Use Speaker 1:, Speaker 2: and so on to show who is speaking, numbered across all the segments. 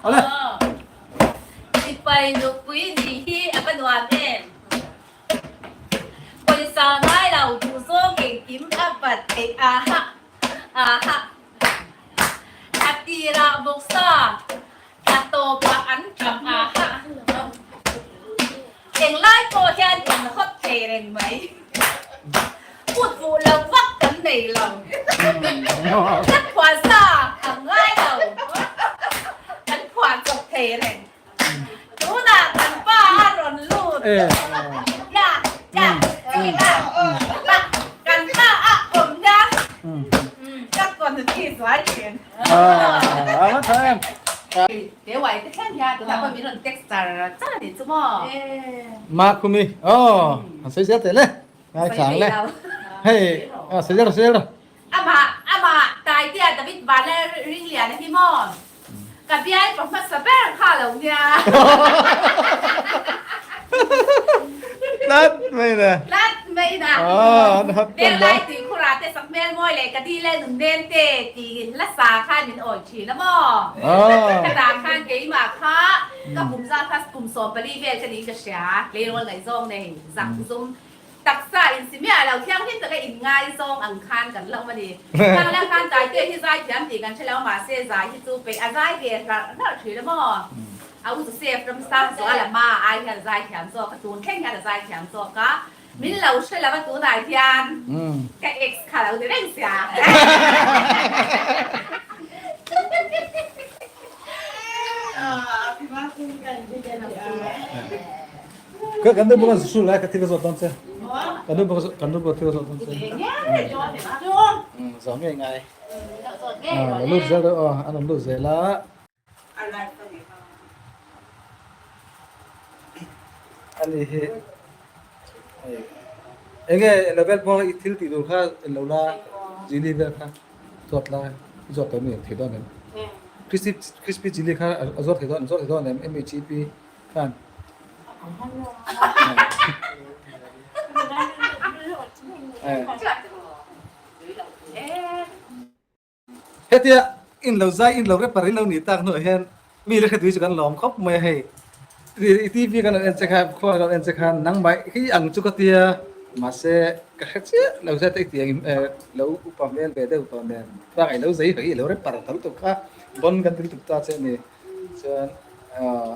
Speaker 1: เอาเลย
Speaker 2: ที่ไปดูปุ้ยดีที่อัปนวานเองคนสาวน้อยเราดูโซ่เก่งกิ้มอัปปัดเออาฮะอาฮะอาตีระบุกซาอาโตปะอันกับอาฮะเอ็งไล่โคแทนอย่างฮอตเทเรงไหมพูดฟูแล้ววักกันในหลังนักขวานซาทำง่ายเราอันขวานจบเทเรงดูหน้ากันป้าร้อนลูดย่ากันป้าอ่ะผมนะจักก่อนถึงที่สวยเขียน
Speaker 1: เอามาเถอะ
Speaker 2: เดี๋ยวไหวจะแค่ยาตัวนั้นมีเรื่องเท็กซ์จ้าจ้าดิจุ๊บ
Speaker 1: มาคุมิอ๋อเสียเตะเลยไอ้ฉางเลยเฮ้ยเสียแล้ว
Speaker 2: อามาตายเดียแต่วิทย์บาลแล้วริเลียนะพี่มอนกับพี่ไอ้ผมมาสเปร์ข้าหลงเนี่ย
Speaker 1: รัดไม่นะอ๋อนะครับ
Speaker 2: เดี๋ยวไล่ตีคุราเตสักแม่มวยเลยกะดีเลยหนึ่งเด่นเตตีรักษาข้ามินอ่อนฉีนะมอกระดาษข้างเก๋มาค่ะกับปุ่มซ่าคัสปุ่มโซบรีเวลจะดีกระเสียเลี้ยงวันไหนซองเนี่ยสั่งซุ่มตักษาอินสิเมียเราเที่ยงที่จะได้อินง่ายซองอังคารกันแล้วมาดีทางแรกการจ่ายเตี้ยที่จ่ายเทียมตีกันใช่แล้วมาเสียจ่ายที่จูไปอาจ่ายเดียร์น่าถือนะมอเอาจะเสียฟรมซ่าส่วนละมาไอ้แค่จ่ายเทียมโซกระตูนแข่งแค่จ่ายเทียมโซก็มินเราใช่แล้วมาตัวไหนเทียนกับเอ็กซ์ค่ะเราจะได้เสีย
Speaker 1: ก็กันดูบุกสู้เลยกันที่เราสอนเสียกันดูบุกที่เราสอนเสียสอนง่ายลูกเสืออ๋ออันนั้นลูกเสือละอันนี้เองเลเวลพออีทิลติดูค่ะเราละจิลีเวลค่ะจอดละจอดตัวนี้ที่ตอนนั้นคริสปี้จิลีค่ะจอดที่ตอนนั้นMHP กันเฮ้ยอินเราใจอินเราเรียบปริเราหนีตากหน่อยเห็นมีเรื่องที่จะกันล้อมครบไม่ให้ทีวีกันเอ็นเซคับข้อกันเอ็นเซคันนั่งไปที่อังจุกเตียมาเสกระเจี๊ยเราจะติดเตียงเราอุปมาเบเดอุปมาบางไอ้เราใจที่เราเรียบปริเราตุกข้าบนกันตุกตาเช่นนี้ส่วน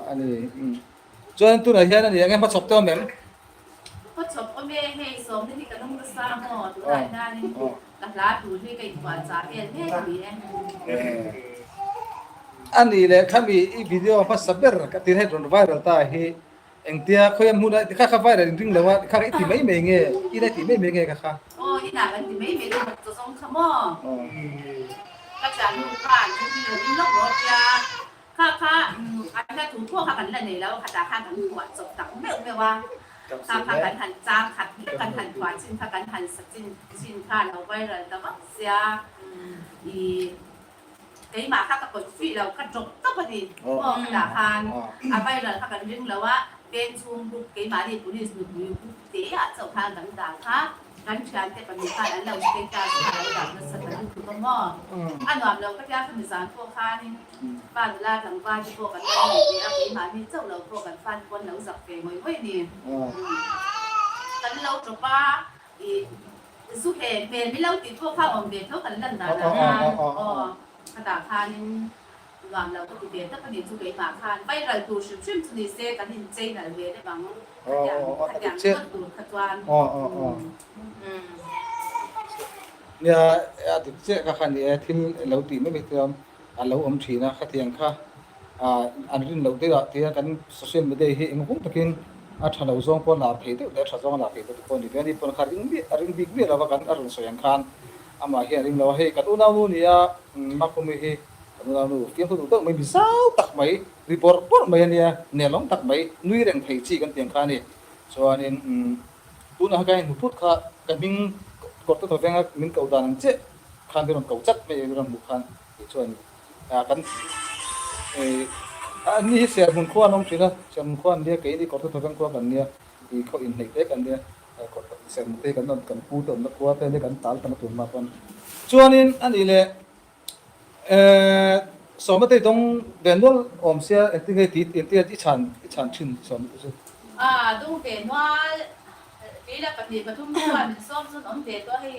Speaker 1: อันนี้ส่วนตัวไหนเช่นนี้ยังไงมาชอบตัวเหม็น
Speaker 2: ก็ชอบก็ไม่ให้สมที่กันต้องมาสร้างหม้อตัวไหนนั่นหลักๆดูที่กันกว่าจ่าเอ็นไม่ดี
Speaker 1: อันนี้เลยข้ามีวิดีโอพัสดุร์ก็ที่ให้โดนไวรัลตาเฮเอ็งเตียเขายังมุ่งได้ข้าไวรัลจริงๆเลยว่าข้าไอ้ที่ไม่เมงเงี้ยอีได้ที่ไม่เมงเงี้ยข้า
Speaker 2: โอ้อีน่ะมันที่ไม่เมงมันจะส่งขโมยก็จะลูกบ้านที่มีลูกรถยาข้าอันนั้นถูกพวกข้ากันเลยแล้วข้าจะข้ากันขวดจบตักไม่ว่าข้ากันหันจ้างขัดกันหันขวานชิ้นข้ากันหันสักชิ้นข้าเราไว้เลยแต่ว่าเสียอีไอ้หมาข้ากับคนฟรีเราก็จบต้องพอดีพอขนาดพานเอาไปเลยข้ากันดึงแล้วว่าเป็นช่วงบุกไอ้หมาที่ปุริสบุกบุกเตะเจ้าพานต่างๆค่ะกันฉันแต่ปัจจุบันอันเราเป็นการขายแบบนั้นสัตว์ถูกต้องมั้งอันนั้นเราก็จะทำสารพวกข้านี่บ้านลาหลังบ้านที่พวกกันได้เนี่ยไอ้หมาที่เจ้าเราพวกกันฟันคนเราสับเปย์ไม่ดีกันเราจบป้าอีสุเหตุเป็นไม่เล่าติดพวกข้าอมเด็ดเท่ากันนั่นนะขนาดพานินวางเราก็ติดเดียถ้าพนินสุเกยมาคานไปเราดูชิมชิมสุนิเซกันหินเจน่ะเวได้บ้างอย่างก็ดูขัดวัน
Speaker 1: เนี่ยติดเชื้อกันเนี่ยที่เราตีไม่เป็นตัวเราอมชีนะขัดยังค่ะอันนี้เราที่กันโซเชียลมีเดียเห็นหุ้นตะกินถ้าเราส่งคนลาเพจเดี๋ยวถ้าส่งลาเพจทุกคนนี่เป็นคนขาริงบิ๊กเรากันอารมณ์สวยงามอามาเฮียริงเราให้กันอุณหภูมิเนี่ยมาคุมิเฮกันอุณหภูมิเตรียมตัวต้องไม่มีสาวตักไม่รีพอร์ตปนไม่เนี่ยเนี่ยลองตักไม่นุ้ยแรงไฟจีกันเตียงข้านี่ส่วนนี้ตุนหากายมุทุดข้ากันมิงกดตัวแฟงมิงเก่าดานังเจ้ขันเดินเก่าจัดไม่เรื่องบุคคลส่วนกันอันนี้เสียมุนขวานน้องจีนะเสียมุนขวานเนี่ยกี่นี่กดตัวแฟงขวานกันเนี่ยที่เขาอินเด็กกันเนี่ยกดเสียมุนเตกันนั่นกันพูดตัวนักขวานแต่เนี่ยกันตาลกันตุนมาคนส่วนนี้อันนี้เลย สมมติตรงเดนวลอมเสียเอ็นที่ไงติดเอ็นที่ที่ฉันชินสมมติ
Speaker 2: ดูเป็นว่าปีละปฏิบัติทุกวันส้มส้มเด็ดก็ให้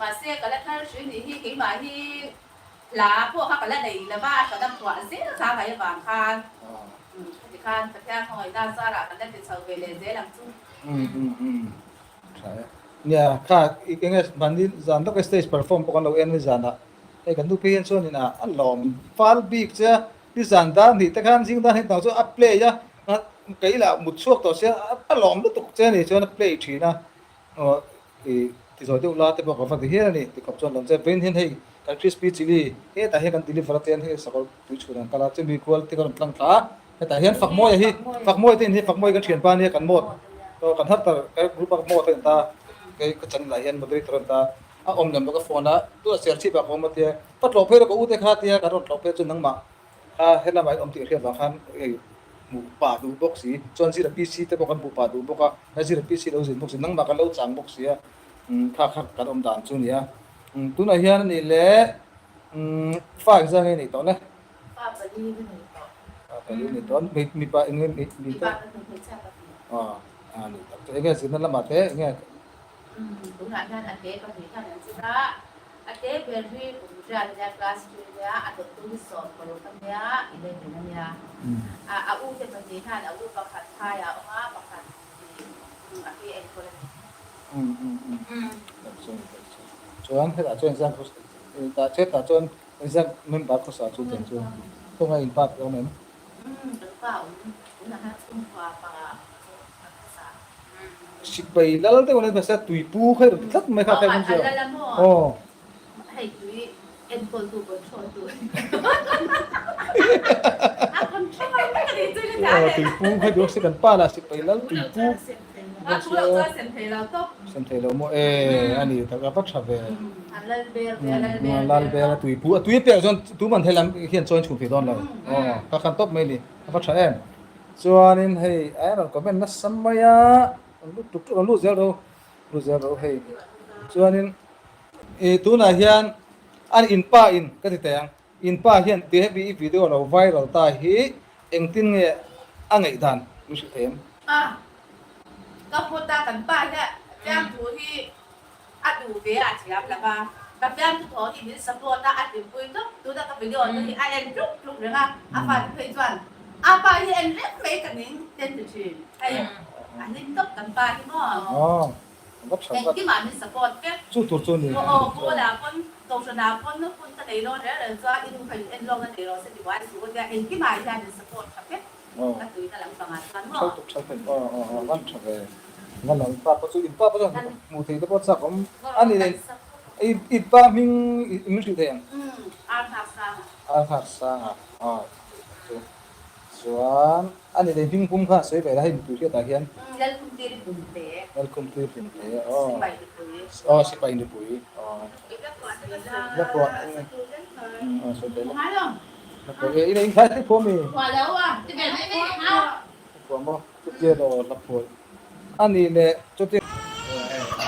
Speaker 2: มาเสียกันแล้วถ้าชีวิตที่กี่มาที่ลาพวกเขากันแล้วในละบ้านก็ต้องกว่าเสียค่าไปบางคันที่คันประเทศหอยด้านสระกันได้เป็นชาวเวเลเซลังจุ้ง
Speaker 1: ใช่เนี่ยค่ะอีกอย่างมันนี่จานต้องสเตจเพอร์ฟอร์มปกันเราเอ็นไม่จานละไอ้กันดูเพียนส่วนนี่นะอันหลอมฟาลบิกเจ้าที่จานด้านที่ตะการสิ่งด้านที่ต่างส่วนอัพเพลย์จ้ะไกลละมุดช่วงต่อเสียอันหลอมก็ตกเจ้านี่ส่วนอัพเพลย์ทีนะที่สอยที่อุลาที่บอกว่าฟังที่เฮียนี่ที่กับส่วนหลังจากเป็นเห็นให้กันคริสปี้ชิลี่แต่เห็นกันดิลิฟอร์เตนให้สักคนดูชุดนั้นก็ละจะมีควอลที่กันตั้งท่าแต่เห็นฝักมวยที่ฝักมวยที่นี่ฝักมวยกันเฉียนปานนี่กันหมดก็กันทัดแต่ก็กรุ๊ปฝักมวยที่ตาก็จังหลายเห็นมาด้วยตรงตาอมยำแล้วก็ฟอนนะตัวเสียชีพแบบของมาเทียปัดหลอกเพลก็อุตค่าเทียกันหลอกเพลจนนั่งมาเห็นละไหมอมตีเรียบางครั้งหมู่ป่าดูบกสีจนสิระพีซีแต่บอกกันหมู่ป่าดูบกอะให้สิระพีซีเราสิบกสีนั่งมากันเราจังบกสีข้ากันอมด่านจุนี่ตัวไหนเฮียนี่แหละฟ้าจะไงนี่ตอนนี้
Speaker 2: ป้าไปดีไปหนึ่งต่อ
Speaker 1: ไปดีนี่ตอนมีป่าเงี้ยมี
Speaker 2: ป้าเป็นคนชาติ
Speaker 1: นี่ตัวเงี้ยสินั่นละมาเต้เงี้ย
Speaker 2: ตรงนั้นอันเด็กก็มีท่านสุดาอันเด็กเป็นที่ผมจะเรียนคลาสที่เนี่ยอันตัวที่สอนคนทั้งเนี้ยอินเดียเนี่ยอาอูจะเป็นที่ท่านอาอูประคัตไทยอามาประคัตอาที่เอ็นคน
Speaker 1: ส่วนให้ตาส่วนสั่งตาเช็ดตาส่วนสั่งมันบาดเขาสาจุดเด่นส่วนต้องให้อินพักเอาไหม
Speaker 2: หรือเปล่าคุณนะฮะคุณฟ้าปา
Speaker 1: สิไปแล้วแต่วันนี้ภาษาตุยปูใครรู้ทัดไม่เข้าใครมันจะ
Speaker 2: โอ้ให้ตุยเอ็นคนตัวคนชนตัวคนชนไม่ได้ตุยเลยจ้ะ
Speaker 1: ตุยปูใครรู้สิกันป้าละสิไปแล้วตุยปู
Speaker 2: ทุกเราก็เซนเทเราต้อง
Speaker 1: เซนเทเราโมอันนี้แต่ก็พัชเว
Speaker 2: ลาเบล
Speaker 1: ลาเบลตุยปูตุยเปียจนตุมันเทลัมเขียนจอยชุนผิดตอนเลยก็ขันตบไม่ดีพัชเอ็มส่วนนี้ให้เราก็เป็นนักสมัยรู้เจ้าเราให้ส่วนนี้ตัวนั้นเฮียนอันอินป้าอินก็ติดแต่งอินป้าเฮียนเดี๋ยวมีวิดีโอเราไวรัลตาฮีเองทิ้งเนี่ยอันไหนดันรู้สึกเต็ม
Speaker 2: ก็พูดตากันป้าเนี่ยแจ้งผู้ที่อัดดูเบียร์เสียบแล้วมาแบบแจ้งทุกคนที่มีสปอร์ตอัดดูคุยต้องดูแต่กับวิดีโอที่ไอเอ็นลุกเลยนะอาฟ้าที่เคยชวนอาฟ้าที่เอ็นเล็กไม่กันนี้เต้นถึงชื่อไอ้อันนี้ก็กันป้าที่มั่วเอ็นที่มามีสปอร์ตแค่
Speaker 1: สู้ตัวจุนี่
Speaker 2: โอ้โหแล้วคนตรงสนามคนนึกคนตะเดียร์เนี่ยเลยก็อินไปเอ็นลงกันเดียวเสร็จดีว่าสุดท้ายเอ็นที่มาใช้มีสปอร์ตครับแค่ก็ตื่นแต่หลังประมาณนั้น
Speaker 1: มั่วใช่เป็นวันเฉลี่ยงั้นหลังป้าก็สู้อินป้าก็ต้องมูทีแต่พอสักผมอันนี้เลยอินป้ามิงมิสุดเอง
Speaker 2: อาร์ทั
Speaker 1: กษะส่วนอันนี้เลยพิมพ์คุ้มค่าสวยไปได้ให้ดูเชื่อตาเขียน
Speaker 2: แล้วคุณตีปุ่นเตะ
Speaker 1: แล้วคุณตีปุ่นเตะสิไปในปุ๋ยแล้วก็สวยไปแล้วแล้วก็iniใครที่ผมมี
Speaker 2: ว่าแล้วอ่ะจะเป็นไม่เอา
Speaker 1: ผมบอกจุดเดียวเราพูดอันนี้เนี่ยจุดเดียว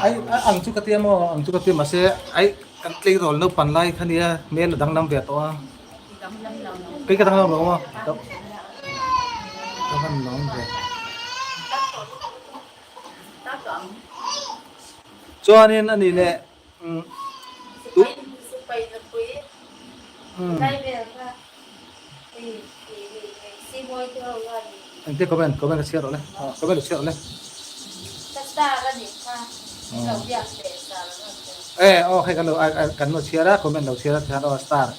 Speaker 1: ไอ้อังจุกเตียมอังจุกเตียมาเสียไอ้กันตีรอลนึกปันไล่คันนี้เมลดังน้ำเบียดตัวกี่กระทั่งเราบอกว่าท่านน้องเด็กส่วนนี้อันนี้เนี่ย
Speaker 2: ตุ๊ไปได้แบบว่าซีบอยตัววัน
Speaker 1: อันที่ก็เป็นเชียร์เลยก็เป็นเชียร์เลย
Speaker 2: ตากันนี่ค่ะเราอยากเตะตา
Speaker 1: โอเคกันเราเชียร์คอมเมนต์เราเชียร์ที่เราสตาร์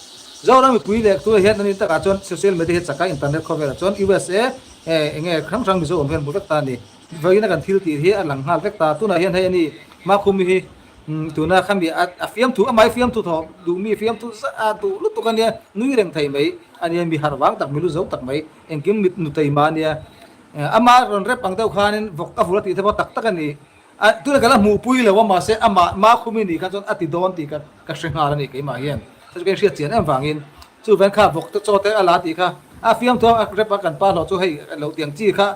Speaker 1: เราไม่คุยเลยตัวเห็นนี่แต่การจนโซเชียลมีเดียจากอินเทอร์เน็ตเขาเวลาจน USA เงี้ยครั้งที่สองเพื่อนบุตรตานี่วันนี้นักทิลตีเฮียหลังหาเวกตาตัวน่ะเห็นให้นี่มาคุมมีตัวน่ะข้ามบีฟิล์มถูกไม่ฟิล์มถูกทองดูมีฟิล์มถูกตัวลุตุกันเนี่ยนุ่ยเร่งไทยไหมอันนี้มีหารวังตักไม่รู้จะตักไหมเอ็งกิมมิดนุตัยมาเนี่ยมาเรื่องเรื่องปังเต้าขานี่ฟกกับฟุรตีเทพตักกันนี่ตัวนั้นก็ละหมู่ปุยเลยว่ามาเสียมาคุมนี่กันจนอติดอนตีกันกับเชียงรายนี่ก็มาเห็นถ้าจะเป็นเชียร์เจียนฟังอินจู่แฟนข้าบอกโจเตอร์ลาตีค่ะฟิล์มตัวเรียบกันป้าเราจู่ให้เราเตียงจี้ค่ะ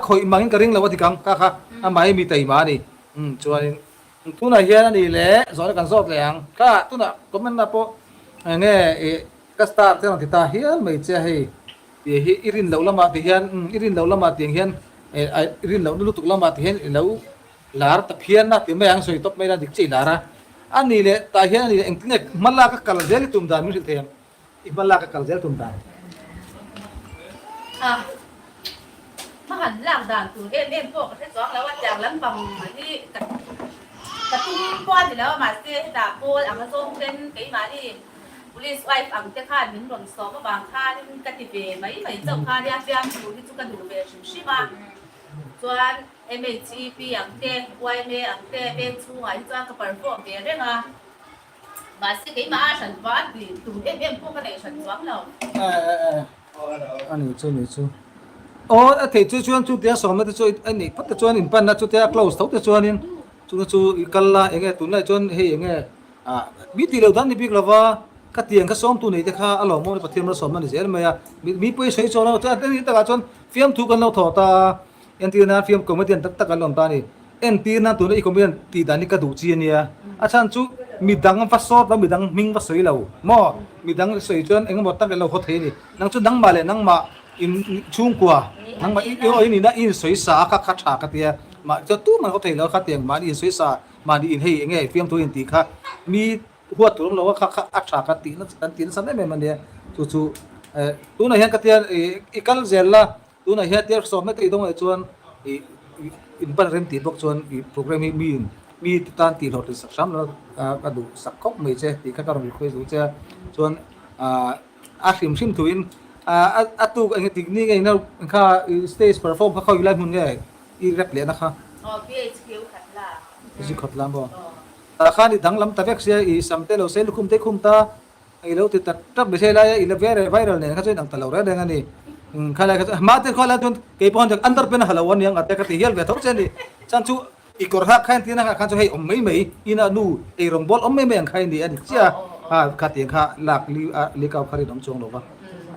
Speaker 1: คอยมังกริ่งเราว่าที่กังค่ะไม่มีไตมานี่จู่ตัวนั้นเฮียนี่แหละสอนกันสอบแรงค่ะตัวนั้นก็มันนะพอเงี้ย kastar te ti ta hian mai che hei ti hi irin lo lama ti hian irin lo lama ti hian irin lo lu tuk lama ti hian lo lar ta phian na ti mai ang soi top mai na dik chei lara ani le ta hian ani engtinge malla ka kal zel tum dan mi the i malla ka kal zel tum dan
Speaker 2: มาหันหลังด่านตูเอ็นพวกประเทศสองแล้วว่าจากล้ำบังมาที่กระตุ้นป้อนอยู่แล้วมาเสียดาโกอังกฤษเป็นไก่มาที่บุรีสไวฟ์อังเจ้าข้าหนึ่งหล่นสองก็บางข้าที่กติเปไม่เจ้าข้าเนี่ยเพียงดูที่จุกันดูเบชุชิมาส่วนMHP อังเต้ไวเมอังเต้เป็นช่วยจ้างกับเปิดพวกเดียร์ได้ไงมาเสียไก่มาฉันว่าดีตูเอ็นพวกกันไหนฉันสวมเรา
Speaker 1: อันนี้ชูนี่ชูโอ้ไอ้ที่ชวนเดียสองมันจะช่วยไอ้นี่พัดจะชวนอินปันนะช่วยเดีย close เท่าจะชวนนี่ชูกันละเองตุนละชวนเฮยเองมีตีเราดันนี่บิ๊กละว่ากัดเตียงก็ซ้อมตัวนี้จะข้าอารมณ์มันปฏิมาซ้อมมันนี่เสียไหมมีไปใช้ชวนเราแต่อันนี้แต่ละชวนฟิล์มถูกกันเราถอดตาเอ็นตีนั้นฟิล์มคอมเมดี้ตักกันลงตานี่เอ็นตีนั้นตัวนี้คอมเมดี้ตีดานี่ก็ดูจีเนี่ยอาจารย์ชูมีดังฟัดซอดแล้วมีดังมิงฟัดสวยเราหม้อมีดังสวยจนเองหมดตั้งแต่เราเขาเทนี่นั่งชุดดังมาเลยนั่งมาอินชุ่มกว่านั่งมาอีนี่นะอินสวยสาคัดฉากกันเตียมาจะตู้มันเขาเทแล้วคัดเตียงมาอินสวยสามาอินให้เองไงฟิล์มตัวอินตีค่ะมีหัวตัวเราว่าคัดฉากกันตีนั่นตีนั่นสันได้ไหมมันเนี่ยจู่ตัวไหนเห็นกันเตียอีกัลเซลล่าตัวไหนเห็นเตียสอบไม่ตีตรงไหนชวนอินปันเริ่มตีบอกชวนโปรแกรมมีตานตีหลอดสักซ้ำแล้วกระดูสักครบไม่ใช่ตีขั้นตอนมีคุยดูเจ้าชวนชิมทวินตัวไอ้ตินี่ไงนะข้าสเตจเพอร์ฟอร์มเขาอยู่ไล่หุ่นไงอีแรปเลยนะคะ
Speaker 2: PHQ ขัดลา
Speaker 1: จิขัดลำบ่ข้านี่ดังลำตะเวกเสียอีสัมเตลเซลคุมเตคุมตาไอ้เราติดตัดไม่ใช่ไรอีเลเวอร์ไวรัลเนี่ยเขาช่วยดังตลอดเลยงั้นนี่ข้าเลยมาเตข้าเลยจนเกี่ยวกับอันดับเป็นฮัลโหลเนี่ยอันแต่ก็ที่เฮลเวททุกเช่นนี่ฉันชูอีกคนหักขันที่นั่นข้าช่วยให้ไม่อินานูไอ้รองบอลไม่อย่างใครนี่อันนี้เจ้าข้าเตียงข้าหลักลีกเอาคดีน้องจงหรอวะ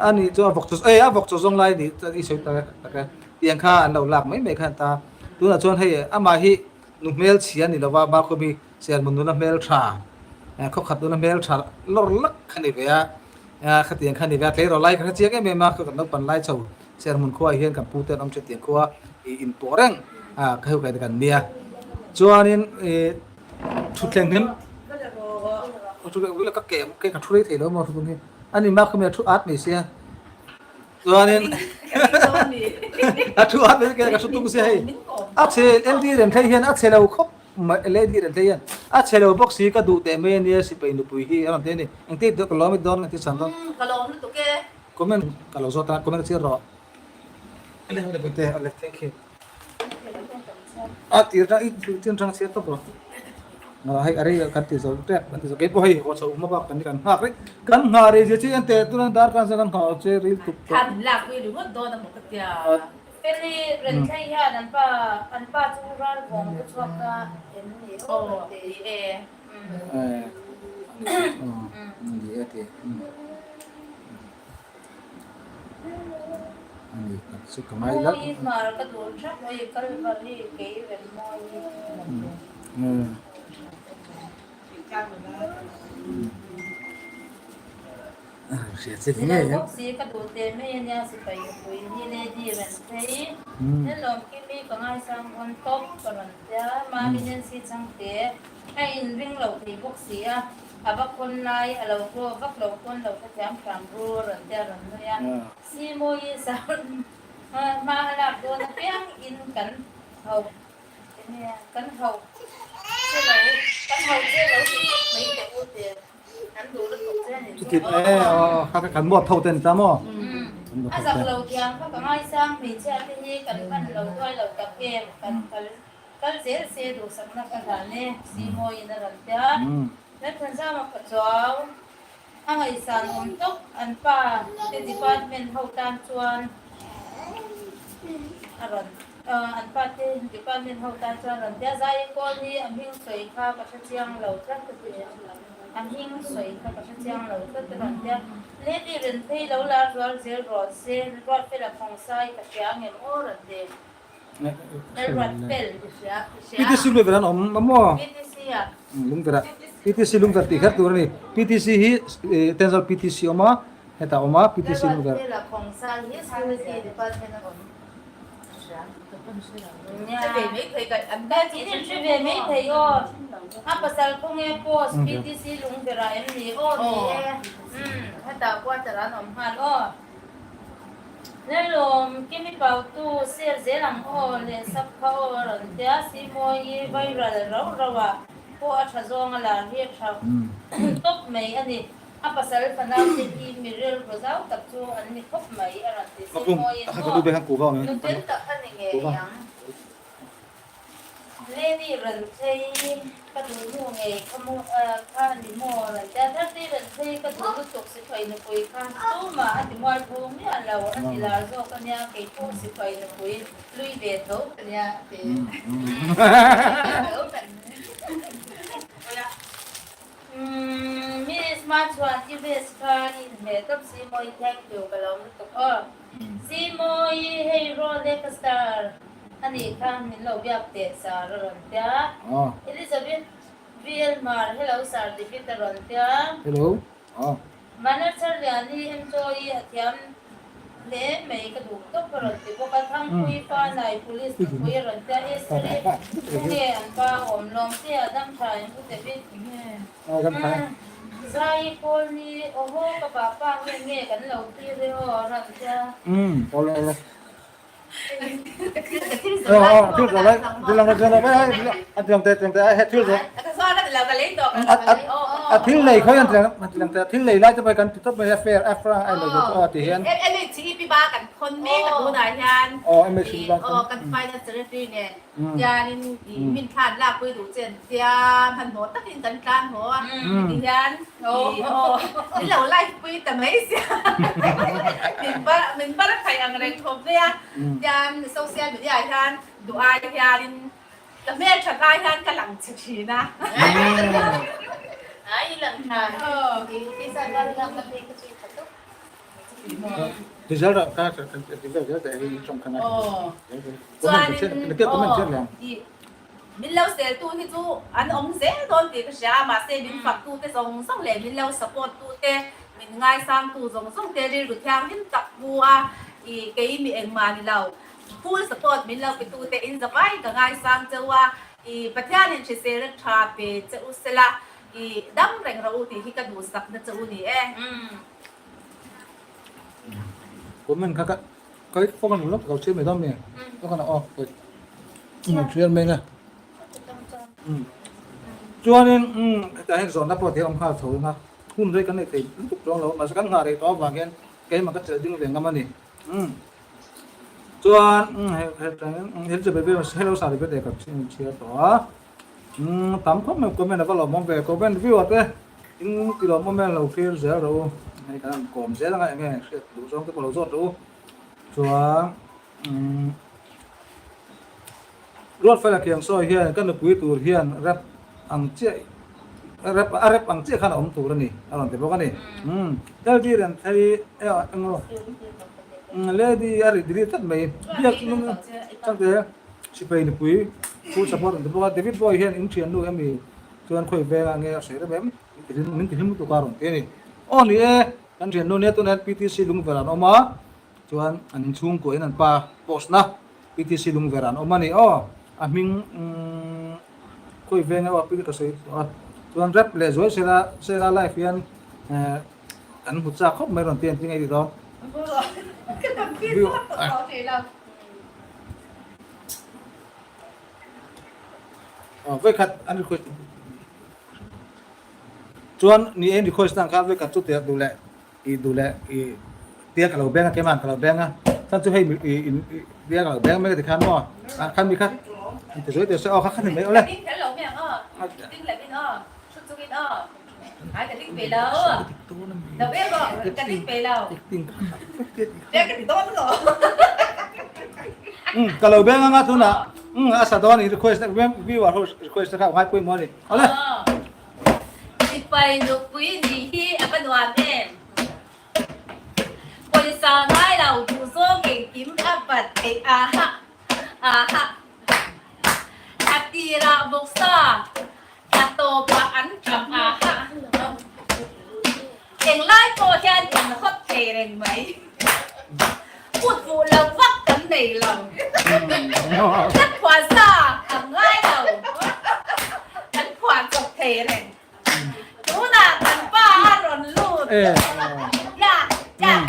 Speaker 1: อันนี้จะบอกจุดบอกจุดตรงไรนี่จะอีสุดแต่ก็เตียงข้าอันเราหลักไม่ขันตาตัวน่ะชวนให้มาฮินุ่มเมลเชียนี่เราว่าบางคนมีเสียมันนุ่มเมลชาเขาขัดนุ่มเมลชาลอลักขันนี่เวียขัดเตียงขันนี่เวียเลยเราไล่ขัดเชียก็ไม่มาเขาขัดนับปันไล่เช่าเสียมันขั้วเฮียนกับปูเตนอมเตียงขั้วอินตัวเร่งเขาไปกันเนี่ยชวนนี่ชุดแข่งนี้ชุดวิลก็เก็บกับชุดที่เทแล้วมาทุกทีอันนี้มาคือมีชุดอาร์ตไม่เสียตัวนี้ชุดอาร์ตเป็นแค่ชุดตุ้งเสียให้อาเชลเอ็นดีเรนเทียนอาเชลเราครบเล่นดีเรนเทียนอาเชลเราบ็อกซี่ก็ดูแต่ไม่เนี่ยสิไปนุปุยที่อะไรนี่อันที่ตัวกลอมิดอนอันที่สันตอน
Speaker 2: กลอมิดตัวแก
Speaker 1: คอมเมนต์กลอสตาคอมเมนต์เสียรออะไรอะไรไปเตะอะไร thank you ตีร์นะอีตีร์นะเสียตัวปะให้อะไรกันที่สุดแต่กันที่สุดเก็บไว้หัวสมบัติกันนี่กันหากเลยกันหาเรื่องที่อันเตะตัวนั้นดาร์กันสักกันเขาเจอรีตุก
Speaker 2: ทันหลักวิธีว่าโดนหมดเดียวเป็นเรื่องใช่ยาอันป้าจุฬาของผู้ชอบก็เห็นนี่โอ้ดีเอ
Speaker 1: ดีเอทีอันนี้สุขไม่ละ
Speaker 2: มาแล้วก็โดนชักไว้ก็เลยก็รีบเก็บเป็นมอย
Speaker 1: เสียสิ่งนี้
Speaker 2: เนี่ยสีกระดูกเต็มไม่เนี่ยสิไปคุยนี่เลยดีเป็นไงเนี่ยลองคิดมีก็ง่ายสังคนตบกันจะมาเป็นยังสิจังเตะให้วิ่งเราที่พวกเสียบักคนนายเราก็บักเราคนเราก็แถมความรู้เรื่องเดียวเนี่ยซีโมยสาวมาหลับโดนเพียงอินกันเขาเนี่ยกันเขาเจ้ากันเขาเจ้าไม่แต่พูดเดียวอันดูแล้วตกใจ
Speaker 1: จุดที่เขาขันบวชเท่าเต็มจ้ามั้ง
Speaker 2: อาจากเราเทียงเขาก็ง่ายสร้างมีเชื่อที่นี่กันกันเราด้วยเรากับเกมกันเสียดูสำนักการเนี่ยซีโมยนั่นแหละจ้าแล้วคนสร้างมาปัจจุบันไอ้สันอมตกอันป้าเป็นดีพาร์ตเมนต์เขาตามชวนอันป้าที่ดีพาร์ตเมนต์เขาตามชวนเดี๋ยวใจก็ที่อันหิ้งสวยข้าวกับเชียงเราทั้งตัวอันหิ้งสวยข้าวกับเชียงเราทั้งตัวเดี๋ยวเล่ดีเรนที่เราลารัวเซลรอเซลรอดเป็นฟองไซกับเชียงเงินโอ้ระเดรอดเป็น
Speaker 1: พิธีสิลุงเวลาหนอมมั่ว
Speaker 2: พิธีสิอ่ะ
Speaker 1: ลุงเวลาPTCลุงverti kan tu ni PTC hi tensor PTC oma heta oma PTC lu ver
Speaker 3: là phòng sa hiết security department of
Speaker 2: Thế về mấy thầy cái anh
Speaker 3: đã chỉ đến chuyên về mấy thầy ô pasal không nghe post PTC lung về ra em đi ô đi hay ta qua ta ra nằm hạt ô nên lùm cái mi bảo tu xe dễ làm ô để sắp khâu rồi để xí môi bay ra là rau rau à cô cha zong là riết sao top mấy anh đi pasal fanau thì mi real rồi giáo tập cho anh mi top mấy ở đây xí
Speaker 1: makum
Speaker 3: môi
Speaker 1: akan du behang ku ba me
Speaker 3: nó đến tận anh nghe yang lên đi rồi thấy cái đồ mua nghề không khan đi mua rồi ta thấy đi rồi thấy cái đồ cứ tục sẽ phải nó quỳ khan tu mà anh đi mua buông đi anh lâu anh đi là do cái nhà cái phố sẽ phải nó quỳ lui về tốt cái nhà thì mi smart one chỉ về smart đi về tập xí môi thép kiểu cái lòng nó tục xí môi hay Rolex Star anh ấy khang mình lâu biếc tệ sa rồi tia Elizabeth Vilmar hello sir đi biết rồi tia
Speaker 1: hello
Speaker 3: mana sir yani em cho ý thiam lẽ mấy cái đủ tốt rồi thì có cái thằng quy pha này police quy rồi tia esri nghe anh pa ôm lòng tia đâm phải cũng thể biết
Speaker 1: gam khai
Speaker 3: sai con đi ô hô các bà pa nghe cái lâu tia rồi rồi tia
Speaker 1: polo thil rồi đấy thil lang rồi đấy anh tiang te hết thil rồi
Speaker 2: cái sao đó là cái lấy đồ
Speaker 1: thil này khơi anh tiang thil này lại choไปกันต้องไปfair after ไอ้เลยก็ที่เห็น
Speaker 2: em chỉ bị ba cảnh con mẹ cả đứa này han
Speaker 1: emไม่ชินบ้าง
Speaker 2: กันไฟนั่นจะได้เนี่ยยานี่มินผ่านลาไปดูเจนยาพันหัวตักกินกันการหัวดิยันนี่เราไล่ไปแต่ไม่เสียmình bắt thầy ăn rèn thộp đấyยาโซเชียลมีอะไรกันดูอายยาดินแต่แม่ฉันอายกันกำลังชินะ
Speaker 3: ai lần thà thì sao ra làm cái gì thật tốt
Speaker 1: thì giờ đó ta thì giờ để trong khả năng cho nên cái comment rất là
Speaker 2: mình lâu sẽ tu thì tu anh ông sẽ đón thì cái啥mà sẽ mình phát tu cái dòng sông lệ mình lâu support tu thế mình ngay sang tu dòng sông thế đi được theo mình tập bùa thì cái mình mà đi lâu full support mình lâu cái tu thế in the vai cái ngay sang châu à thì bắt theo nên chỉ sẽ rất thà về châu sẽ là thì đâm rèn rau thì khi cái đồ sập nó châu này
Speaker 1: của mình các cái phong cảnh lúc đầu chơi mấy đom nè nó còn là cái mình chuyên mình nè cho nên cái hàng giòn đắp vào thì ông khá thổi mà hun đây cái này thì lúc đó mà cái ngà này to và cái mà cái trở dưng về ngắm này cho hiện giờ bây giờ hello sao để biết được chia đó tắm khóc mình comment là vào lòng mong về comment view thế những cái đó moment là ok dễ rồi hay cái còm dễ là ngay nghe đủ xong cái bao rốt đủ cho rốt phải là kiềng soi hiền cái nước quý tủ hiền rap ăn chia rap ăn chia khăn ống tủ đó nè ăn thì bao cái này cái gì là thấy anh rồi lady ari đi tất mấy biết luôn chắc thế chỉ phải nước quý full support and the David boy here in Chian nu em cho anh khơi về nghe sẽ đó em thì mình thì hiếm tụ caron thế này only anh Chian nu nè tôi nè PTC lung về nó mà cho anh chung của anh pa post na PTC lung về nó mà này anh mình khơi về nghe PTC cái gì cho anh rap lệ rồi sẽ ra live phiền anh hút ra khóc mấy đồng tiền cái ngày gì đó view với khách anh request chuan ni em request tăng khác với khách chút tiền đủ lệ tiền cả lầu beng cái màn cả lầu beng áท่านจะให้tiền cả lầu beng mấy cái khăn mà khăn mi khách thì rồi thì sẽ khách thì mấy ole
Speaker 2: cái lẩu mẹ tiếng lại bên chút chút bên ai cái tiếng về đâu đâu biết rồi cái tiếng về đâu cái tiếng tốt rồi
Speaker 1: cả lầu beng á thôi nè asa đó ni request view or request ra hai quay money ole
Speaker 2: đi bay được quý gì khi anh bên ngoài em bây giờ ngay đầu thủ số cái kiếm áp bật cái ha atira boksa ato pa an cham ha en lai po chan hot
Speaker 3: thề này mấy một vụ là vắt tấm đầy lòng rất khoa xa thằng ngay đầu hắn khoa chọc thề này chú là thằng ba rồn lụt dạ dạ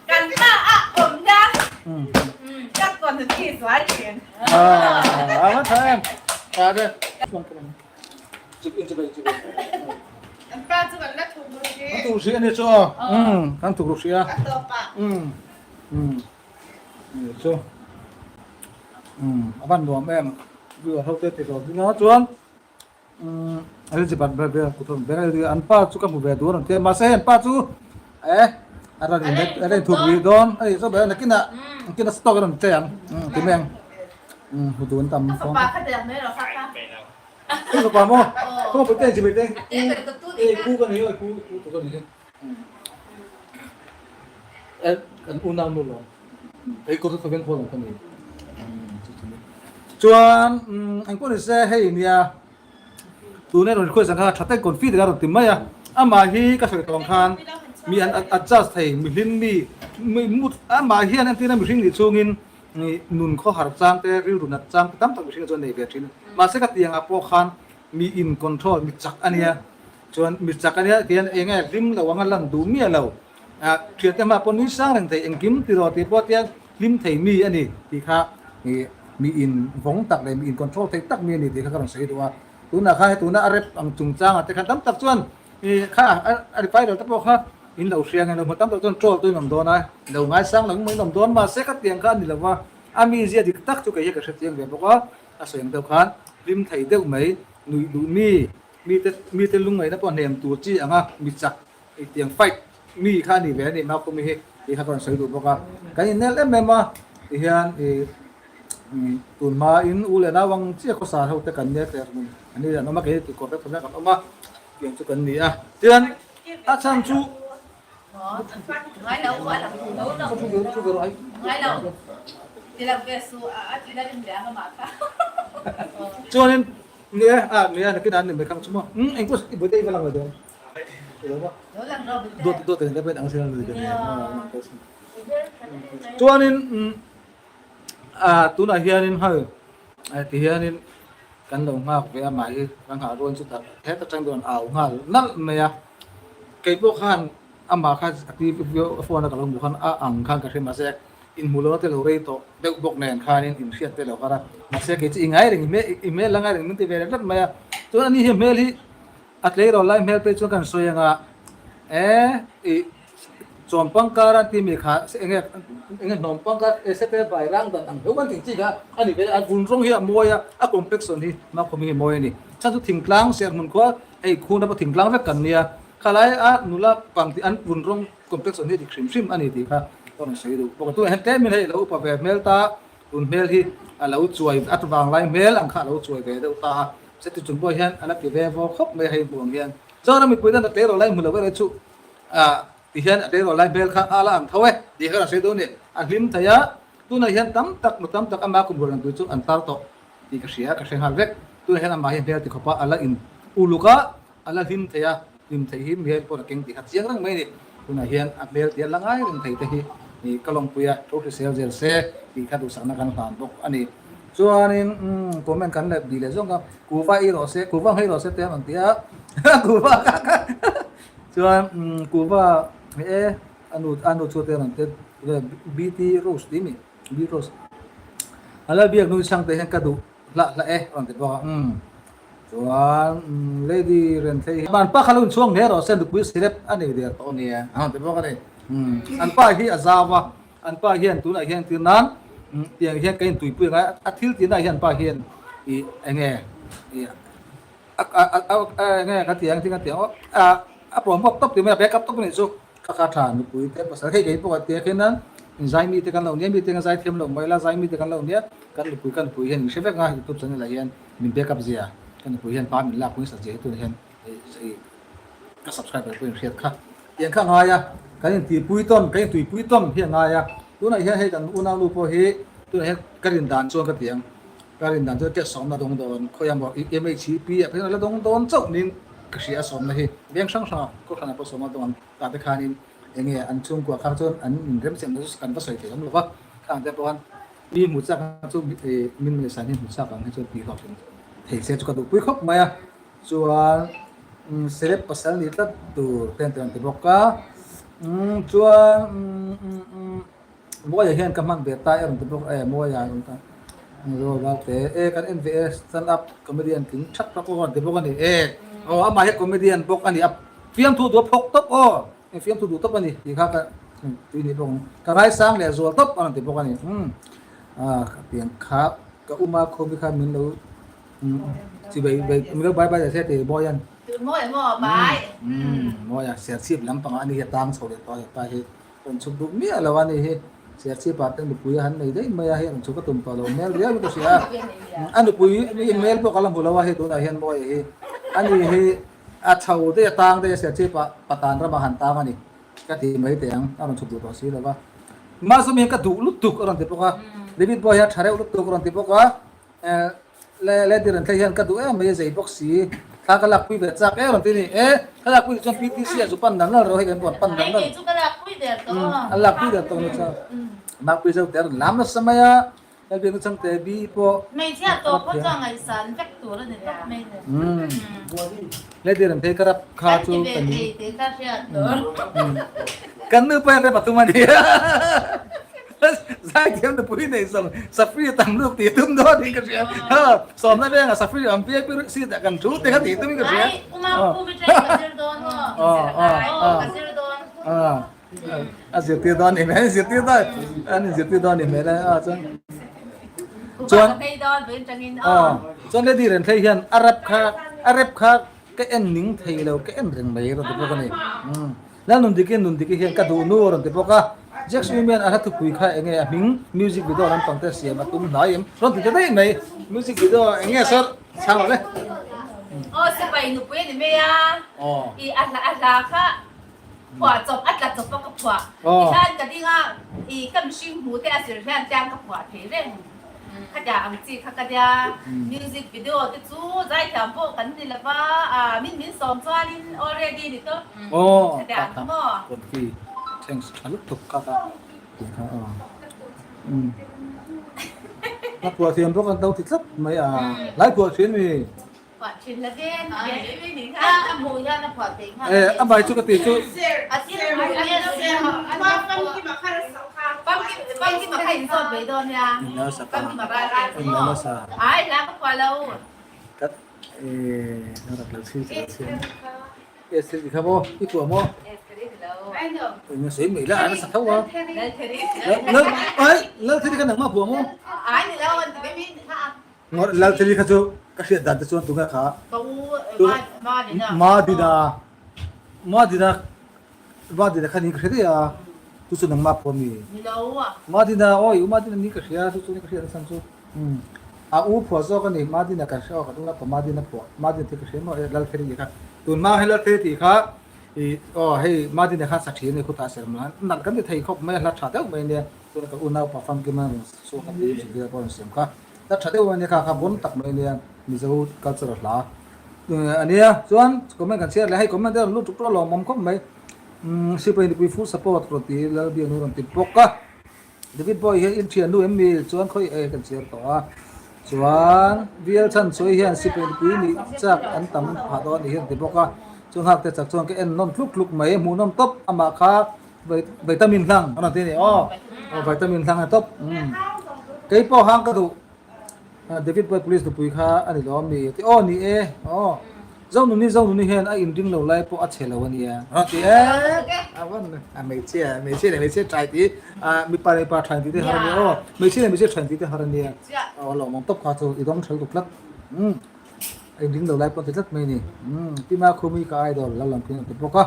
Speaker 3: cần ba ạ ổn ra chắc còn thực kỳ xóa chuyện
Speaker 1: mất thôi em đây
Speaker 2: Anh ba chú vẫn là thủ đô chứ.
Speaker 1: thủ sĩ này cho kan thủ sĩ
Speaker 2: Anh tớ bạc.
Speaker 1: cho bạn nuông em vừa hậu tết thì rồi nó chuan anh chỉ bạn về cụ thể về đây anh pa chú cầm về đuôi rồi thế mà xem pa chú ada di ada thuộc vị don so bé là cái nào stock rồi thế anh cái men hụt tầm
Speaker 3: không ba khách được nữa rồi phát ra
Speaker 1: không có mà không phải tên chỉ phải tên cú cái này cú cái này anh unang luôn rồi cô tôi phải phone cái này chuan anh có sẽ hay nhỉ tu này rồi khơi sang ha chắc tay còn phi được rồi tìm mấy mà hi cái sự tòng khan mi an adjust thầy mi linh mi mút mà hi anh tin là mi linh đi chung in nun kho har chang te ri runat chang tam tak mi chuan nei ve thin ma se ka tiang apo khan mi in control mi chak ania chuan mi chak ania tian enga rim la wang lan du mi lo thian te ma pon ni sang rang thei engkim ti ro ti po tian lim thei mi ani ti kha mi in vong tak le mi in control thei tak mi ni ti kha kan sei do tuna kha tuna arep ang chung chang ate khan tam tak chuan kha ari pai ro ta po kha in lo siang en lo tam tak chuan trol tu nom do na lo ngai sang lang mai nom don ma se ka tiang khan ni lawa ami zia dik tak chu ka ye ka tiang ve boka a soeng do khan lim thei deuh mai nui du mi te lung mai na po nem tu chi anga mi chak tiang fight mi kha ni ve ni ma ko mi he kha kan sei du boka kan nel em ma hian tun ma in ule na wang chi ko sa ho te kan ne ter mun ani na ma ke ti ko te thona ka ma kiang chu kan ni tian a chan chu
Speaker 3: ngay đâu gọi là
Speaker 1: chu ro ai
Speaker 3: ngay đâu thì là về số thì là đến để mà ta
Speaker 1: cho nên nghĩa cái đàn này mới khăng chung anh có bữa tây vào làm rồi
Speaker 3: đó là nó
Speaker 1: đôi tiền đấy đang xem rồi cho nên tu này hiện hơi thì hiện căn đồng ngọc về máy đang hạ luôn chút thật thế tất trang đoàn ảo ngà nát mày cái bộ khan mà khan thì video phone là kalau bukan ang khan cái mà sẽ in mulo te lo rei to de bok nen khan in fiat te lo kara mà sẽ cái chi ngai ring email la ngai ring min te ve rat maya to ani he mail hi atlei ro lai mail pe chu kan soyanga chom pangkara ti mi kha enge nom pangkar esete bai rang dan ang human ting chi ga ani ve an bun rong hi moya a complexion hi ma khomi moya ni cha chu thingtlang ser mun ko ei khuna pa thingtlang ve kan nia khalai nula pangti an bun rong complexion hi dik sim ani ti kha kon sei du pok tu hen te min hei lo pa ve mel ta un mel hi a lo chuai at wang lai mel ang kha lo chuai ve do ta se tu chun boy hian ala ki ve vo khop me hei buang hian zo na mi puidan te ro lai mu lo ve chu ti hian te ro lai mel kha ala ang thawe di kha sei do ni a hlim thaya tu na hian tam tak ama kum ron tu chu an tar to ti ka sia ka se hal vek tu hian ama hian ti khopa ala in uluka ala hlim thaya lim thei him hian por keng ti kha chiang rang mai ni tuna hian a mel ti langai ring thei te hi ni kalong puya to sel zel se ti kha du sana kan tan bok ani chuanin comment kan le di le zong ka kuwa i ro se kuwa hei ro se te man tia kuwa chuan kuwa anu chu te man te bt rose ti mi b rose ala biak nu sang te hen ka du la on te bo chuan lady ren thei ban pa khalun chuang ne ro se du pu sirep ani der to ni te bo ka ni an pa hi azawa an pa hian tu na hian ti nan tiang hian kain tui pui nga athil ti na hian pa hian enge nge ka tiang ti ka tiang prom bok top ti me backup top ni chu ka tha nu pui te pasal khei ge po te khenan zai mi te kan lo ne mi te nga zai them lo mai la zai mi te kan lo ne kan lu pui hian se vek nga tu chang la hian min backup zia kan pui hian pa min la pui sa je tu hian ka subscribe pui riat kha tiang kha nga ya kan ti pui tom kan tui pui tom hian nga ya tu na hian hei kan una lu po hi tu na karin dan chuan ka tiang karin dan chu te som na dong don khoyam bo mhp a phen la dong don chau nin กษีสมนะฮีเบี้ยงช่างช่างก็ขนาดผสมมาตรงตาตะคานินเองอันชุ่มกว่าข้าวจนอันเริ่มเสียงรู้สึกกันว่าใส่ถึงแล้วก็ข้างแต่ปอนมีหมูสักชุ่มมินเมสันนี่หมูสักกันให้จนปีขอบถึงเห็นเสียจุกดูปุ้ยครบไหมอ่ะส่วนเสร็จภาษาลิตัดตัวเป็นตัวที่บอกว่าส่วนมัวอย่างเห็นกำลังเบียดตายอันที่บอกมัวอย่างนั้นรู้ว่าแต่กัน NVS stand up comedian ถึงชักตะโกนที่บอกว่านี่อ๋อมาให้ comedian บอกอันนี้ฟิล์มถูกตัวพกตบฟิล์มถูกตัวตบอันนี้ที่ข้าก็ทีนี้บอกกระไรสร้างเลยส่วนตบอันที่บอกอันนี้เปลี่ยนขาก็อุมาคมพิการเหมือนเราสิไปมีเรื่องใบจะเสียตีบ่ยัน
Speaker 2: ตื่นโม่โม่ใบ
Speaker 1: บ่อยากเสียชีพลำปังอันนี้จะตั้งโซเดต่อไปเฮเป็นชุดดุเมียแล้ววันนี้เฮเสียชีพปัตตั้งปุยหันไม่ได้ไม่เห็นชุดก็ตุ่มต่อลงเมลเรียกมันก็เสียอันนี้ปุยอีเมลพวกกำลังพูดว่าเฮตัวไหนเห็นบ่อยเฮอันนี้เฮอาชาวได้ตั้งได้เสียชีพปัตตานระบหันตามันนี่ก็ที่ไม่ได้ยังอันนั้นชุดดุต่อสิแล้วว่ามาสมัยก็ดุลุตุกอันที่พวกว่าเดวิดบอยฮัทชาเรลุตุกอันที่พวกว่าle diran thaihan ka du me zai boxi tha ka lak pui be chak ron ti ni ka lak pui chon PTC ju pan dang ro he kan pan dang
Speaker 3: ai chu ka lak pui der to
Speaker 1: lak pui der to no cha ma pui zo ter lam na samaya la bi no chang te bi po
Speaker 3: mai chia to ko chang ai san vek tu ra ne tak mai
Speaker 1: le diran thai karap kha chu
Speaker 3: kan ni te ta chia to
Speaker 1: kan nu pa re patu ma ni sai kiếm được quý này xong safri tầm nước thì tum đó thì cái gì xong nó đang là safri làm việc với sĩ đã cần chú thì cái gì tum cái gì
Speaker 3: ai uma ku bi trai ka sir don ka sir don
Speaker 1: diệt tiêu đó này mẹ diệt tiêu đó anh diệt tiêu đó này mẹ đấy
Speaker 3: chuan cái don với trang in
Speaker 1: chuan lấy đi đến thấy hiện Arab khác cái em nín thấy đâu cái em rừng mấy rồi thì bao cái nàyแล้วนุ่นดิกเห็นกระดูนู่นที่พวกJack Swimmer อาจจะคุยค่าเองมิงมิวสิกวิดีโอนั้นตั้งแต่เสียมาตุ้มหน่อยร้อนที่จะได้ไหมมิวสิกวิดีโอเองสดช่างเลย
Speaker 3: สบายหนุกเว้ยนี่แม่อีอัลลาค่ะผัวจบอัลลาจบกับผัวอีท่านก็ดีง่ะอีกำชิงหูแต่สิเรื่องจ้างกับผัวเทเร่งข้าจะอังจีข้าก็จะมิวสิกวิดีโอที่จูใจแถมพวกกันนี่แหละว่ามินสองตัวนี่ already นี่ตัวข้าจะทำ
Speaker 1: คนที่Thanks ฉันลุกตุกก็ได้นักผัวเทียมพวกกันเต้าติดซับไม่หลายผัวชิ้นมี
Speaker 3: ผัวชิ้นละเด่นไม่หนีค่ะหมูย่างผัวติง
Speaker 1: ค่ะใบชุกติชุ
Speaker 3: อาทิตย์หมูย่างเสียปั๊มกินมาค่าสังขารปั๊มกินมาค่าอินสอดไปโดนยาปั๊มกินมาบ้านไอ้แล้วก็พอแล้ว
Speaker 1: ก็น่ารักเลยชื่อสิครับโมที่ตัวโมmình sẽ nghĩ là nó sạch thấu không? Lỡ thế thì cái nào mà buồn không?
Speaker 3: Ai thì đâu anh thì biết biết ha.
Speaker 1: Ngồi lỡ thế thì cái chỗ cái chuyện đặt cho tụi cái khá. Ma đi na khani cái gì à? Tụi chúng nó buồn gì? Ma đi na ní cái gì à? Tụi chúng cái gì sang chỗ. U phở cho cái này ma đi na cái sao cái chúng nó ma đi na phở ma đi thì cái gì mà lỡ thế thì cái tụi ma hay lỡ thế thì khá heyมาดินข้าสักทีนี่คุณตาเสร็จแล้วนั่นกันที่ไทยเขาไม่รัดชาเดียวไม่เนี่ยตัวก็อุ่นเอาปะฟังกันมาสู้กันดีสิ่งที่เราเสียงค่ะรัดชาเดียววันนี้ค่ะบนตักไม่เนี่ยมีจะกัดสลัดละอันนี้ส่วนคอมเมนต์กันเชียร์เลยให้คอมเมนต์ได้รู้จุดตัวลองมั่งคอมไม่สิไปนี่ไปฟู้ดซัพพอร์ตปกติแล้วเดี๋ยวนู้นติดปกก็เดวิดบอยเห็นอินเชียร์นู้นมีส่วนเขากันเชียร์ต่อส่วนวิลสันสวยเห็นสิไปนี่จากอันต่ำผ่าตอนนี้เห็นติดปกก็จนหากแต่จากส่วนก็เอ็นนอนคลุกไหมหมูน้ำตบอามาคาวิตามินทั้งอันนั้นที่นี่วิตามินทั้งตบไก่ป้อหางกระดูเดวิดบอยpolice ตัวปุยค่ะอันนี้ล้อมีที่นี่เจ้าหนุ่มนี่เห็นไอ้อินดิ้งเราไล่ป้ออัดเชลวันนี้ที่วันไม่เชื่อใจที่มีปลาทานที่ฮาร์นี่ไม่เชื่อทานที่ฮาร์นี่เรามองตบขาตัวอีต้องเชลตุกลักไอ้ดิ้งเราไล่ปนติดลัดไม่นี่ที่มาคุมีกับไอดอลแล้วหลังเพียงติดปก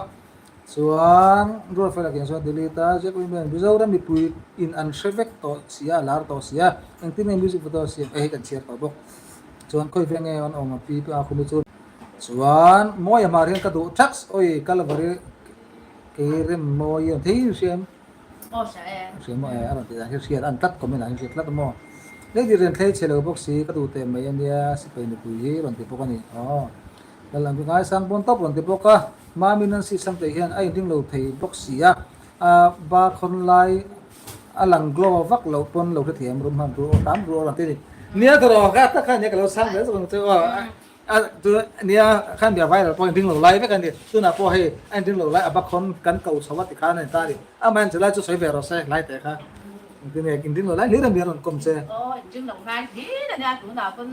Speaker 1: ส่วนรัวไฟลักอย่างส่วนเดลิต้าเจ้าคุยเป็นบิจารุมีปุยอินอันเชฟเวกต่อเสียลาร์ต่อเสียยังที่ในมิวสิกวิดีโอเสียกันเชียร์ต่อบอกส่วนคุยเป็นไงวันออกมาปีคุมีส่วนมวยมาเรียนกระดูทักซ์กัลบริเกเรมมวยที่เสียมอะไรที่เสียอันตัดก็ไม่นานเสียตัดมอเรื่องที่เรียนเทศเชลล์พวกสีกระดูเต็มไปยันเดียสิเป็นปุยรันติพวกนี้ dalam bingai sang bon top ron te boka ma minan si sang te hian ai ding lo thei bok sia ba khon lai alang glo vak lo pon lo the thiam rum han ru tam ru ran te ni nia to ro ka ta kha nia ka lo sang le so te tu nia khan bia vai lo pon ding lo lai ve kan ni tu na po he ai ding lo lai ba khon kan kau sawat ti khan ta ni manจะlai chu soi ve ro se lai te kha tu ne ding lo lai ni ram bia ron kom se
Speaker 2: chính đồng nai thế là nha tụi nào con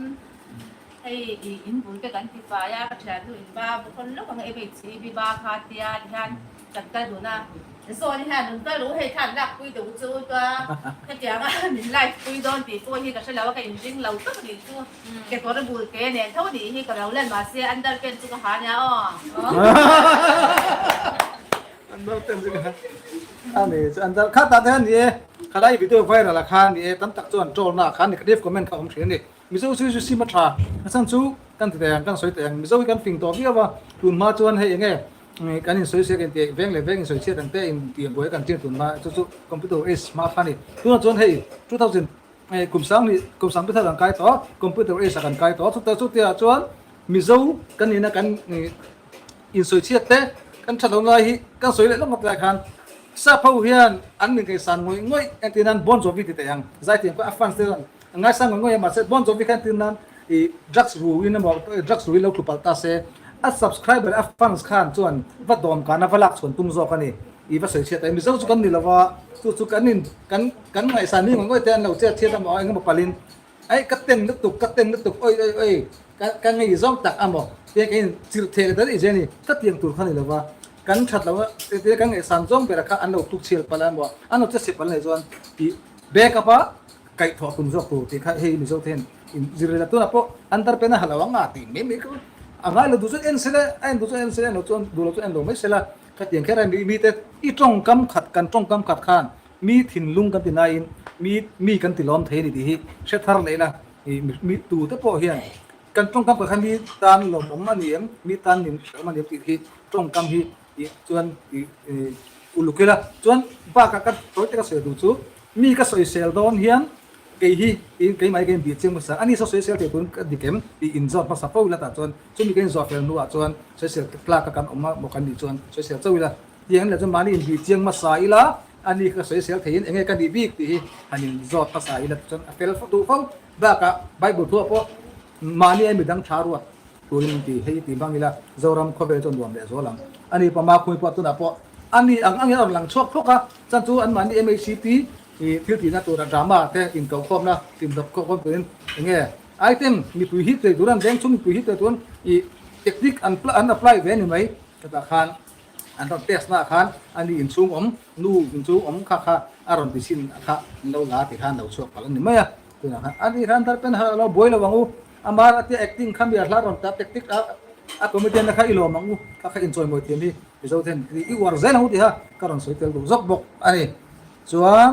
Speaker 2: hay in bùi cái cảnh thì phải ya cái chuyện tụi ba con lúc mà em bị chỉ bị ba khá tia thì han chặt tay tụi na rồi thì han đừng tới lũ hay thằng đặt quy đủ chú cho cái chuyện á mình lại quy đòn thì tôi thì cái sẽ là cái chính lâu tức thì chú cáiตัวbùi cái này thấu thì khi cái đầu lên mà xe ăn đợt cái chú cái há nha
Speaker 1: Andal tem juga. Ani andal kata dan ni kada i video viral la khan ni tam tak chuan trol na khan ni kadef comment ka om thrin ni mizo su si matra san chu kan te kan soi te mizo kan ping to bia wa tun ma chuan he nge kan in soi se kan te veng le veng soi se tan te in ti boy kan tin tun ma chu computer is ma khan ni tu chuan he 2000 kum sang bi thalang kai to computer is kan kai to chu te chuan mizo kan ni na kan in soi se te kan chalo ngai hi kan soi le lo ngap la khan sa phau hian an min kai san ngoi an tinan bon jovi ti te yang zai ti ko afan se ngai sang ngoi ma se bon jovi kan tinan i drugs ru in mo drugs ru lo klupal ta se a subscriber afan khan chuan va dom kana valak chon tum zo kani i va soi che ta mi zo chu kan ni lawa chu kanin kan ngai san ni ngoi te an lo che che ta mo ai ngam palin ai kateng lut tuk oi kan ngai zong tak amo te cái chil the da i je ni ta tiang tur khani lawa kan that lawa te kan ngai san jong bera kha an lo tuk chil palan mo an lo che se pal nei zon i back up a kai tho kun zo ku ti kha he mi zo then in zirela tu na po andar pe na halawa nga ti me ko anga lo du zo en sele en du zo en sele no chon du lo en lo me sela kha tiang khera mi te i tong kam khat khan mi thin lung kan ti na in mi kan ti lom thei ni ti hi se thar le la mi tu te po hian kan trong kam ka mi tan lo mom aniam mi tan nin man ti hi trong kam hi chuan ulukela chuan ba ka toy te ka se du chu mi ka soi sel don hian ke hi in ke mai ke bi chim sa ani so soi sel te kun dikem i in zot pa sa po la ta chuan chu mi ke zot fel nu a chuan soi sel kla ka kan oma mo kan ni chuan soi sel chawila tiang la chu mani in bi chiang ma sa ila ani ka soi sel thein enge kan di bik ti hi anin zot pa sa ila chuan fel tu fo ba ka bible thu po mani ai midang tharuat turin ti hei ti bangila zoram khobe chon duam le zolam ani pama khui po tu na po ani ang lang chok thoka chan chu an mani MACP i thil ti na tu drama te in ko khom na tim dok ko khom tuin nge item mi pu hit te duran deng chu mi pu hit te tun i technique an apply ve ni mai ta khan an ron test na khan ani in chung om nu in chung om kha aron ti sin kha no la ti khan no chok pal ni maya tu na khan ani ran tar pen ha lo boy lo wangu amar ati acting kham bia hla ron ta tactic a comedian na kha ilo mangu kha enjoy moi thiam hi zo then i war zen hu ti ha karon soi tel du zok bok ani chuan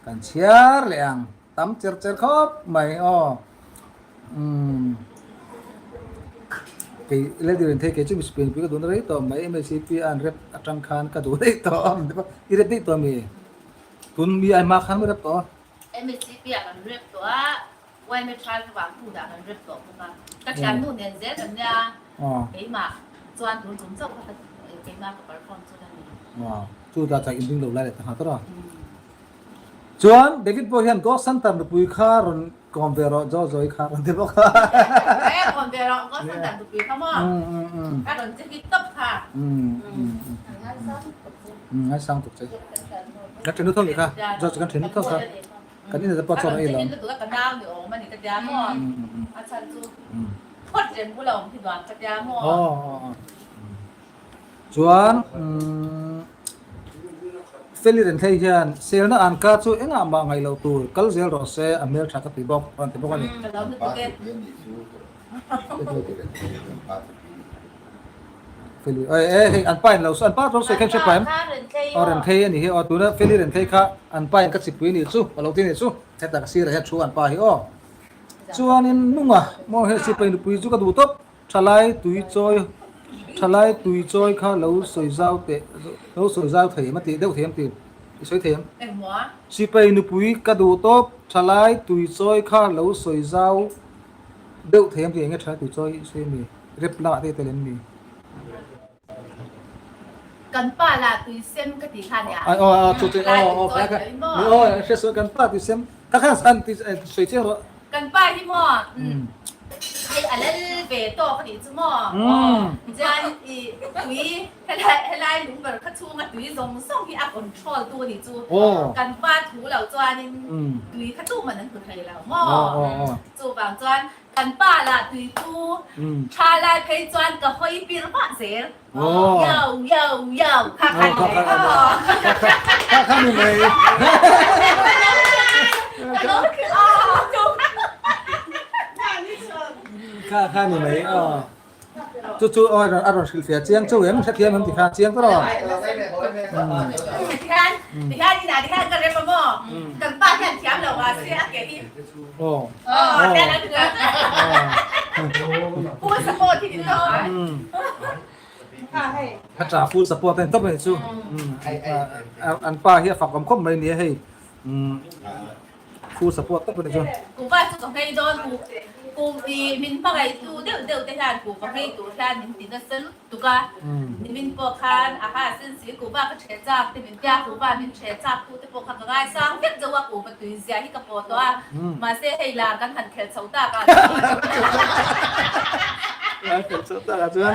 Speaker 1: kan chiar leang tam cher khop mai cái lấy điều này cái chữ Spain bị cái đồ đấy to mấy MCP an rep atang khan cái đồ đấy to đi rep đấy to mi tuần mi ai mà khan mới rep to
Speaker 2: MCP akan rep to quay mấy trai các bạn cũng đã akan rep to cũng các chàng nu nên dễ gần nha cái mà toàn tụi chúng dốc cái mà của perform cho nên
Speaker 1: chú ta chạy in đầu lại để thằng đó chuan David Boyan có sẵn tầm được bùi kha rồi còn về rồi do rồi kha rồi thế bóc
Speaker 2: còn về rồi có sẵn tầm được bùi kha mà các đồng chí cái tấp kha
Speaker 1: ngay sang tục chơi các chuyện nước thôi kha do các chuyện nước thôi kha cái này là bao giờ này
Speaker 2: là cái nào thì ổn mà thì cái giá mà anh san chú phát triển của lòng thì đoàn cái giá mà
Speaker 1: chuan Feliren thei hian sel na an ka chu enga ma ngai lo tur kal zel ro se amel tha ka ti bok an ti bok ani Feli ai an pai lo an pa ro se kan che paim oren thei ani he o tu na Feliren thei kha an pai ka chi pui ni chu lo ti ni chu theta ka sir he chu an pa hi o chuan in nunga mo he si pai pui chu ka du top thalai tui choi kha lo soi zau thei ma ti deu them ti soi them si pai nu pui ka du top thalai tui choi kha lo soi zau deu them ti nge tha tui choi se mi เรียบละที่เตลินมี
Speaker 2: กันป้าละตุยเส้นกะติคันเนี่ย
Speaker 1: อ๋อจุดแพ้กันเชื่อกันป้าที่เซมถ้าข้างสันที่สวยเจ้า
Speaker 2: กันป้าที่หม้อไอ้อะไรเบโต้กะติจุหม้อจานอีตุยให้ไล่ลุงเบิร์ดเขาชูมาตุยลงส่งที่อัพคอนโทรลตัวนี่จูกันป้าถูเหล่าจวนนี่ตุยเขาจูมันนั่นคือใครแล้วหม้อจูบางจวนกันป้าละตุยจูชาลาเคยจวนก็ค่อยปีนบ้านเสียยาวข้า
Speaker 1: ข้ามีไหมข้ามีไหมจู่ๆอารมณ์เสียเจียงเจ้าเห็นเสียมันติดขาเจียงตลอด
Speaker 2: ที่ข้านที่ข้านก็เรียกมาหม้อกันป้าแทนเทียมแล้วว่าเสียเก๋ที่แค่นั้นถึงพูดสปอร์ตที่นี่เนาะ
Speaker 1: พระจ่าฟูสปอร์ตต้องเป็นสู้อันป้าเฮียฝากความคมเลยเนี่ยให้ฟูสปอร์ตต้องเป็นสู้
Speaker 2: กูว่าจะต้องให้โดนกูมีมินปะไรตูเดี๋ยวแต่งานกูก็ให้ตัวแทนมินติดสนุกตุกะมินปอกคันอาหารสิ่งสิ่งกูว่าก็เชื่อจักแต่มินจ้ากูว่ามินเชื่อจักกูแต่ปอกคันก็ง่ายสร้างเด็กจะว่ากูเป็นตัวเสียที่กระโปรงตัวมาเสียให้ลากันหันแขนเสาตากัน
Speaker 1: แขนเสาตากันจ้ะ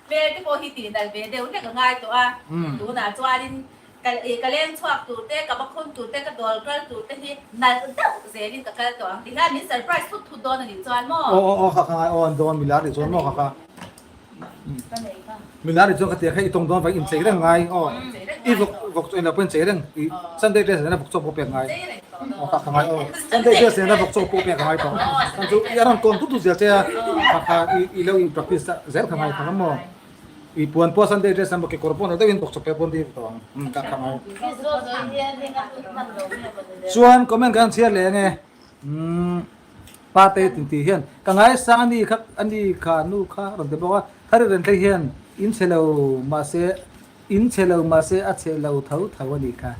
Speaker 2: เบย์ที่โปฮิติแต่เบย์เดี๋ยวเนี่ยก็ง่ายตัวดูหน้าจวดินก็เล่นชอบตูเต้กับคนตูเต้กับตัวก็ตูเต้ที่นั่นเด้อเสียดินกับกันตัวที่นั่นมีเซอร์ไพรส์ทุกโดนนี่จวนหม้อ
Speaker 1: ค่ะโดนมิลาดิจวนหม้อค่ะมิลาดิจวนก็เตียให้ตรงโดนไปอินเสียได้ไงอีฟกตัวเราเป็นเสียได้ซันเดย์เดสเนี่ยฟกโซ่ปูเปียกไงค่ะซันเดย์เดสเนี่ยฟกโซ่ปูเปียกไงต่อซันจูยารันคนทุกเสียเจ้าค่ะอีเลวอีปรักษาเสียทำไมค่ะหม้ออีปวนซันเดย์เดสมันก็กรปนแล้ววินฟกโซ่เปียกปนที่ต่อค่ะส่วนคอมเมนต์การเชียร์เลยไงปาเต้ตินทีเฮียนกังไงสังอันนี้ขานูขาเราจะบอกว่าถ้าเรื่องที่เฮียนอินเชลมาเซอัดเชลเท่าวันนี้ค่ะ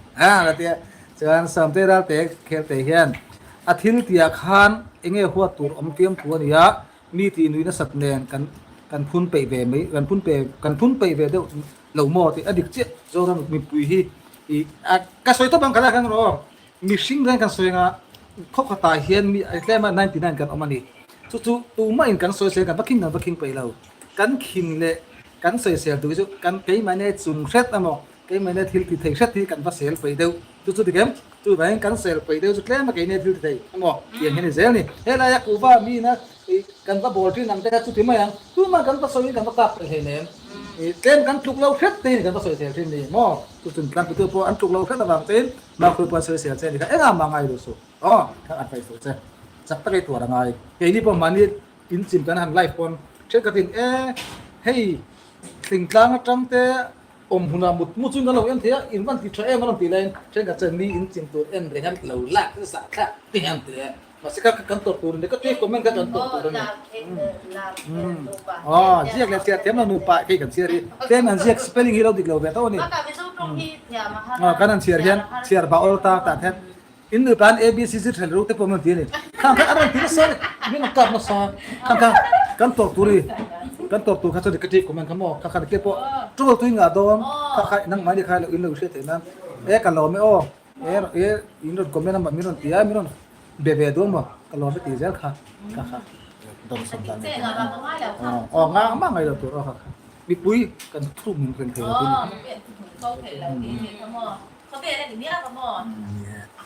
Speaker 1: แล้วเดี๋ยวส่วนสามเตอร์เตะเคลเตเฮียนอาทิตย์ที่ขันเองหัวตัวอมเทียมตัวนี้มีที่นุ้ยน่าสัตย์เนียนกันพุ่นไปเวไหมกันพุ่นไปเวเดียวเหล่าหม้อที่อดีตเจ้าโจรมีปุยฮีอีก็สวยตัวบางกันแล้วกันรอมีสิ่งแรงกันสวยงาเขาขตายเฮียนมีไอ้แค่มา99กันออกมานี่จู่ๆตัวไม่อินกันสวยเสียกันบักคิงไปแล้วกันคิงเลยกันสวยเสียตัวจู่กันเกย์มันเนี่ยจุนเซ็ตอ่ะมั้งเกย์มันเนี่ยทิลที่เทเซ็ตที่กันว่าเสียไปเดียวจู่ๆที่เกมจู่ไปกันเสียไปเดียวจู่แค่มาเกย์เนี่ยทิลที่อ่ะมั้งอย่างนี้เสียนี่เฮ้ยแล้วอยากกูว่ามีนะกันว่าบอลที่นั่งแต่จู่ที่ไม่ยังจู่มากันว่าสวยกันว่าตับไปเห็นเนี่ยเต้นกันถูกเราเซ็ตตีกันว่าสวยเสียที่นี่มั้งจู่ๆกันไปตัวพออันถูกเราเซ็ตระหว่างเต้นมาคุยว่าสวยเสียเต้นนี่ก็มาไงดูสิถ้าอันไปสุดเจ้จับตะไคร้ตัวยังไงเฮ้ยนี่ประมาณนี้อินซิมกันหันไลฟ์คนเช่นกันเฮ้ยสิ่งกลางจังเตะหุ่นมุดจุนกันเราเอ็นเทียอินวันที่เทมันต้องตีเลยเช่นกันจะมีอินซิมตัวเอ็นเรื่องเราลักษณะแค่ที่หันเตะมาสิกันตัวตัวนี้ก็ช่วยคอมเมนต์กันตัวนี้เสียกเลยเสียเต็มแล้วนูปะกี่กันเสียรีเต็มมันเสียกสเปลลิ่งฮีโร่ดิกเราเบต้านี่กันนั่นเสียร์บ่าวตาแทนอินดูplan ABC สิเทลรูเตปมันทีนี่ข้างอะไรที่สอนมีนักการมาสอนข้างกันตัวตัวข้าจะดิกระติกคอมเมนต์ขโมยข้างเก็บพอตัวตัวงาโดนข้างนั่งไม่ได้ใครเลยอินดูเสียแต่นั้นกันเราไม่อินดูคอมเมนต์นั้นมีนนตีมีนนเบโดนมั้งกันเราไม่ตีเจ้าค่ะโดนสัมพันธ์งาบ้างไงเราตัวเราค่ะมีปุ้ยกันทุ่มเป็นเทตัวนี้
Speaker 2: เขาเป็นอะไรอย่างนี้ขโมย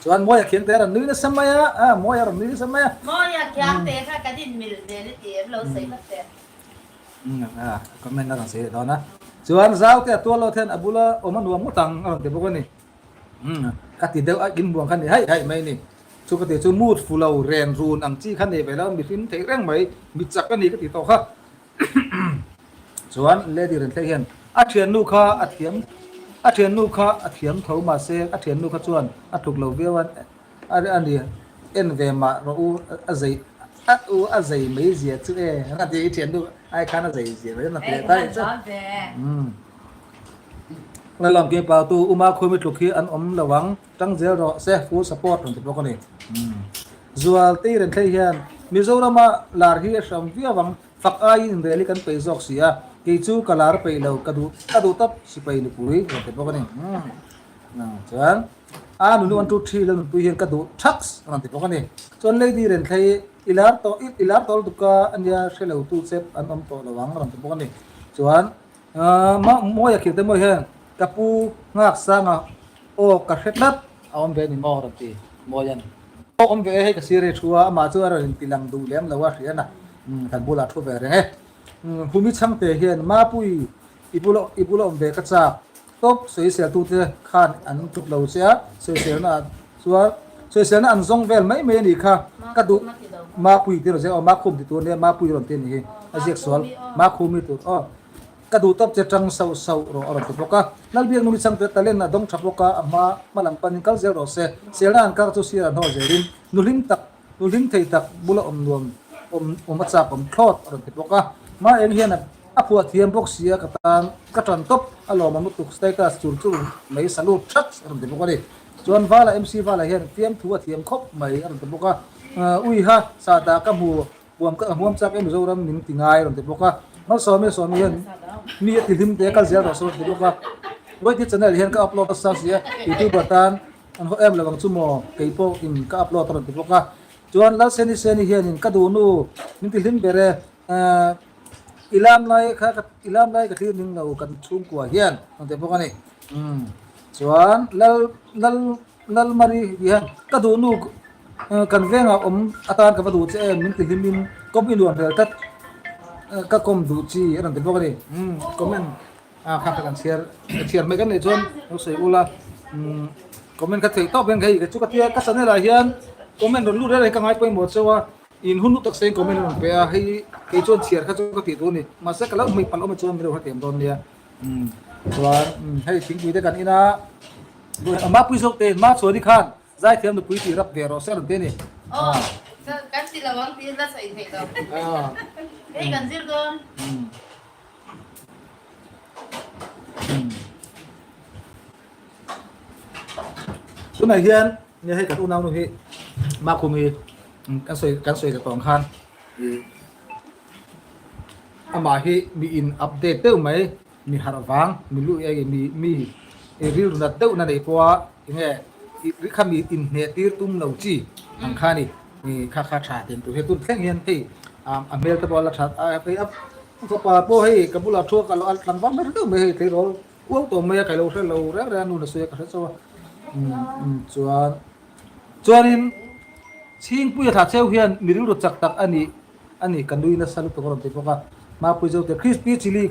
Speaker 1: ส่วนมวยเขียงแต่ละนื้อสมัยมวยอะไรนื้อสมัย
Speaker 3: มวยเขียงแต่ค่ะกระดิ่งมิลเดลิเตียเราใส่ตั้งแต่
Speaker 1: คอมเมนต์นั่นเสียตอนนะส่วนสาวแต่ตัวเราแทนอบุละอมันรวมมุตังเดี๋ยวพวกนี้กติเดียวกินบวงขันนี่ให้ไม่นี่สุกติจูมูดฟูเราเรนรูนอังจีขันนี่ไปแล้วมีฟินเทแรงไหมมีจักกันนี่ก็ติดต่อค่ะส่วนเลดี้เรนเทียนอาเทียนนูค่ะอาเทียมเขามาเซอาเทียนนูเขาชวนถูกเราเวียวันอันนี้เอ็นเวมาเราอาใจไม่เสียชื่อนั่นที่เทียนนูไอ้ข้าน่าใจเสียเลยนั่นที่ได้ใช่แล้วลองเก็บเป่าตัวอุมาคุยไม่ถูกที่อันระวังตั้งเจรอเซฟูสปอร์ตของที่พวกนี้จวลตีเรนเทียนมิโซรามาลาร์ฮีสามวิวัง fak ai in reli kan pe zok sia ke chu kalar pe lo kadu tap si pe ni puri te pok ni na chan a nu 1 2 3 lan pu hian kadu thax ran te pok ni chon le di ren thai ilar tol tuka ania shelo tu sep an om to lawang ran te pok ni chuan ma mo ya khil te mo hian kapu ngak sanga o ka hretlat awam ve ni mo ran ti mo yan om ve he ka sire thua ma chu ara in tilang du lem lawa riana kan bula thu ve reng he humi chang te hian ma pui ibulo om ve ka cha top sei se tu te khan an tup lo sia sei se na chuwa sei se na an zong vel mai me ni kha ka du ma pui te ro se o ma khum ti tu ne ma pui ron te ni a jek sol ma khumi tu o ka du top che tang sau ro ro tu ka nal biang nu chang te talen na dong thapoka ama malang pan kal zel ro se sela an ka chu sira no jerin nulim thei tak bula om nuam om cha pom thot ro tu ka ma eng hian a phua thiam box sia ka tan top alo ma mu tu status chur chu mai salu thak ro tu ka ni chuan wala mc wala hian tiam thua thiam khop mai ro tu ka ui ha sa da ka mu buam cha em zo ram ning tingai ro tu ka mal so me hian mi ti lim te kal zel ro so tu ka roi ti channel hian ka upload sa sia youtube tan an ho em lawang chu mo keipo in ka upload ron tu ka chuan la seni hian in ka du nu ning ti lim bere ilam lai ka thir ning lo kan chung kwa hian an te pok ani chuan lal mari hian ka du nu kan venga atan ka du che ning ti lim kom in luan vel tat ka kom du chi ran te pok ani comment kha kan share me kan ne chon no sei ula comment ka thei to ben gai ka chu ka tia ka sane la hian comment ron lu re ka ngai poi mo chewa in hunu tak sei comment ron pe a hei ke chon share ka chu ka ti tu ni ma se kala mai pal o ma chon mi ro ha tem don nia chuan hei thing pui te kan ina ma pui sok te ma choni khan zai thiam nu pui ti rap ve ro se ron te ni
Speaker 3: kan silawang ti la sai thei do ei kan zir do
Speaker 1: tuna hian ne hei ka tu nau nu hi ma khumi kan soi ka tong khan ama hi mi in update te mai mi harawang mi lu e mi ril na te na nei poa nge ri khami in ne tir tum lo chi ang khani ni kha tha ten tu he tu thleng hian hi amel ta bola that a pe up ko pa po hei ka bula tho ka lo al tlang wang me tu me hei te ro u to me ka lo se lo ra nu na se ka so chuanin sing pui tha cheu hian miril ro chak tak ani kanui na salu to ron te poka ma pui zo te crispy chili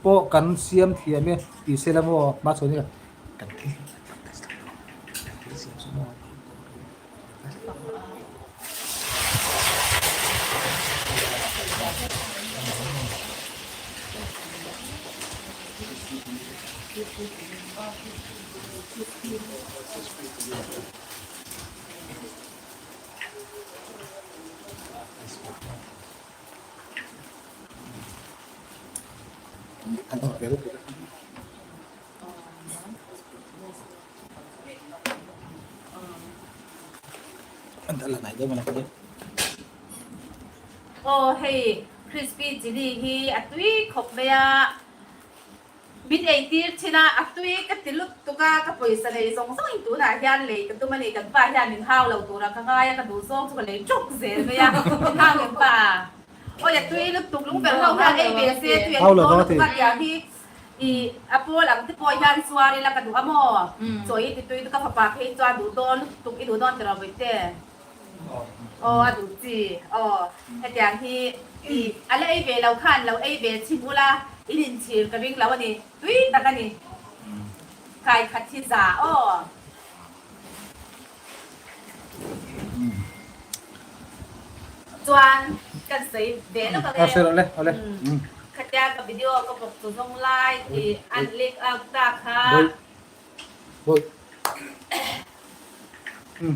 Speaker 1: po kan siam thiame ti selamo ma choni kan thi Antara lain dia mana dia?
Speaker 2: Oh hey crispy chili hi atui khop bea bit ei tir china atui ka tilut tuka ka poisa le song song tu na hian le ka tu mani kan pa hian min hau lo tu ra ka ngai ka du song chu le chuk zel me ya ha le pa o ya tui lut tuk lung per hau ka ei be se tu ya tu ka ya hi i apo lang ti po hian suari la ka du amo choi ti tui ka pa phe chwa du don tuk i du don tra boite du chi he tiang hi i ala ei be lo khan lo ei be chibula ilin chir ka ring law ni tui ta ka ni kai khathi za chuan kan sei be lo ka
Speaker 1: Sẽ ole
Speaker 2: khatya ka video ka pok tu song lai i an lek out ta kha
Speaker 1: Bôi.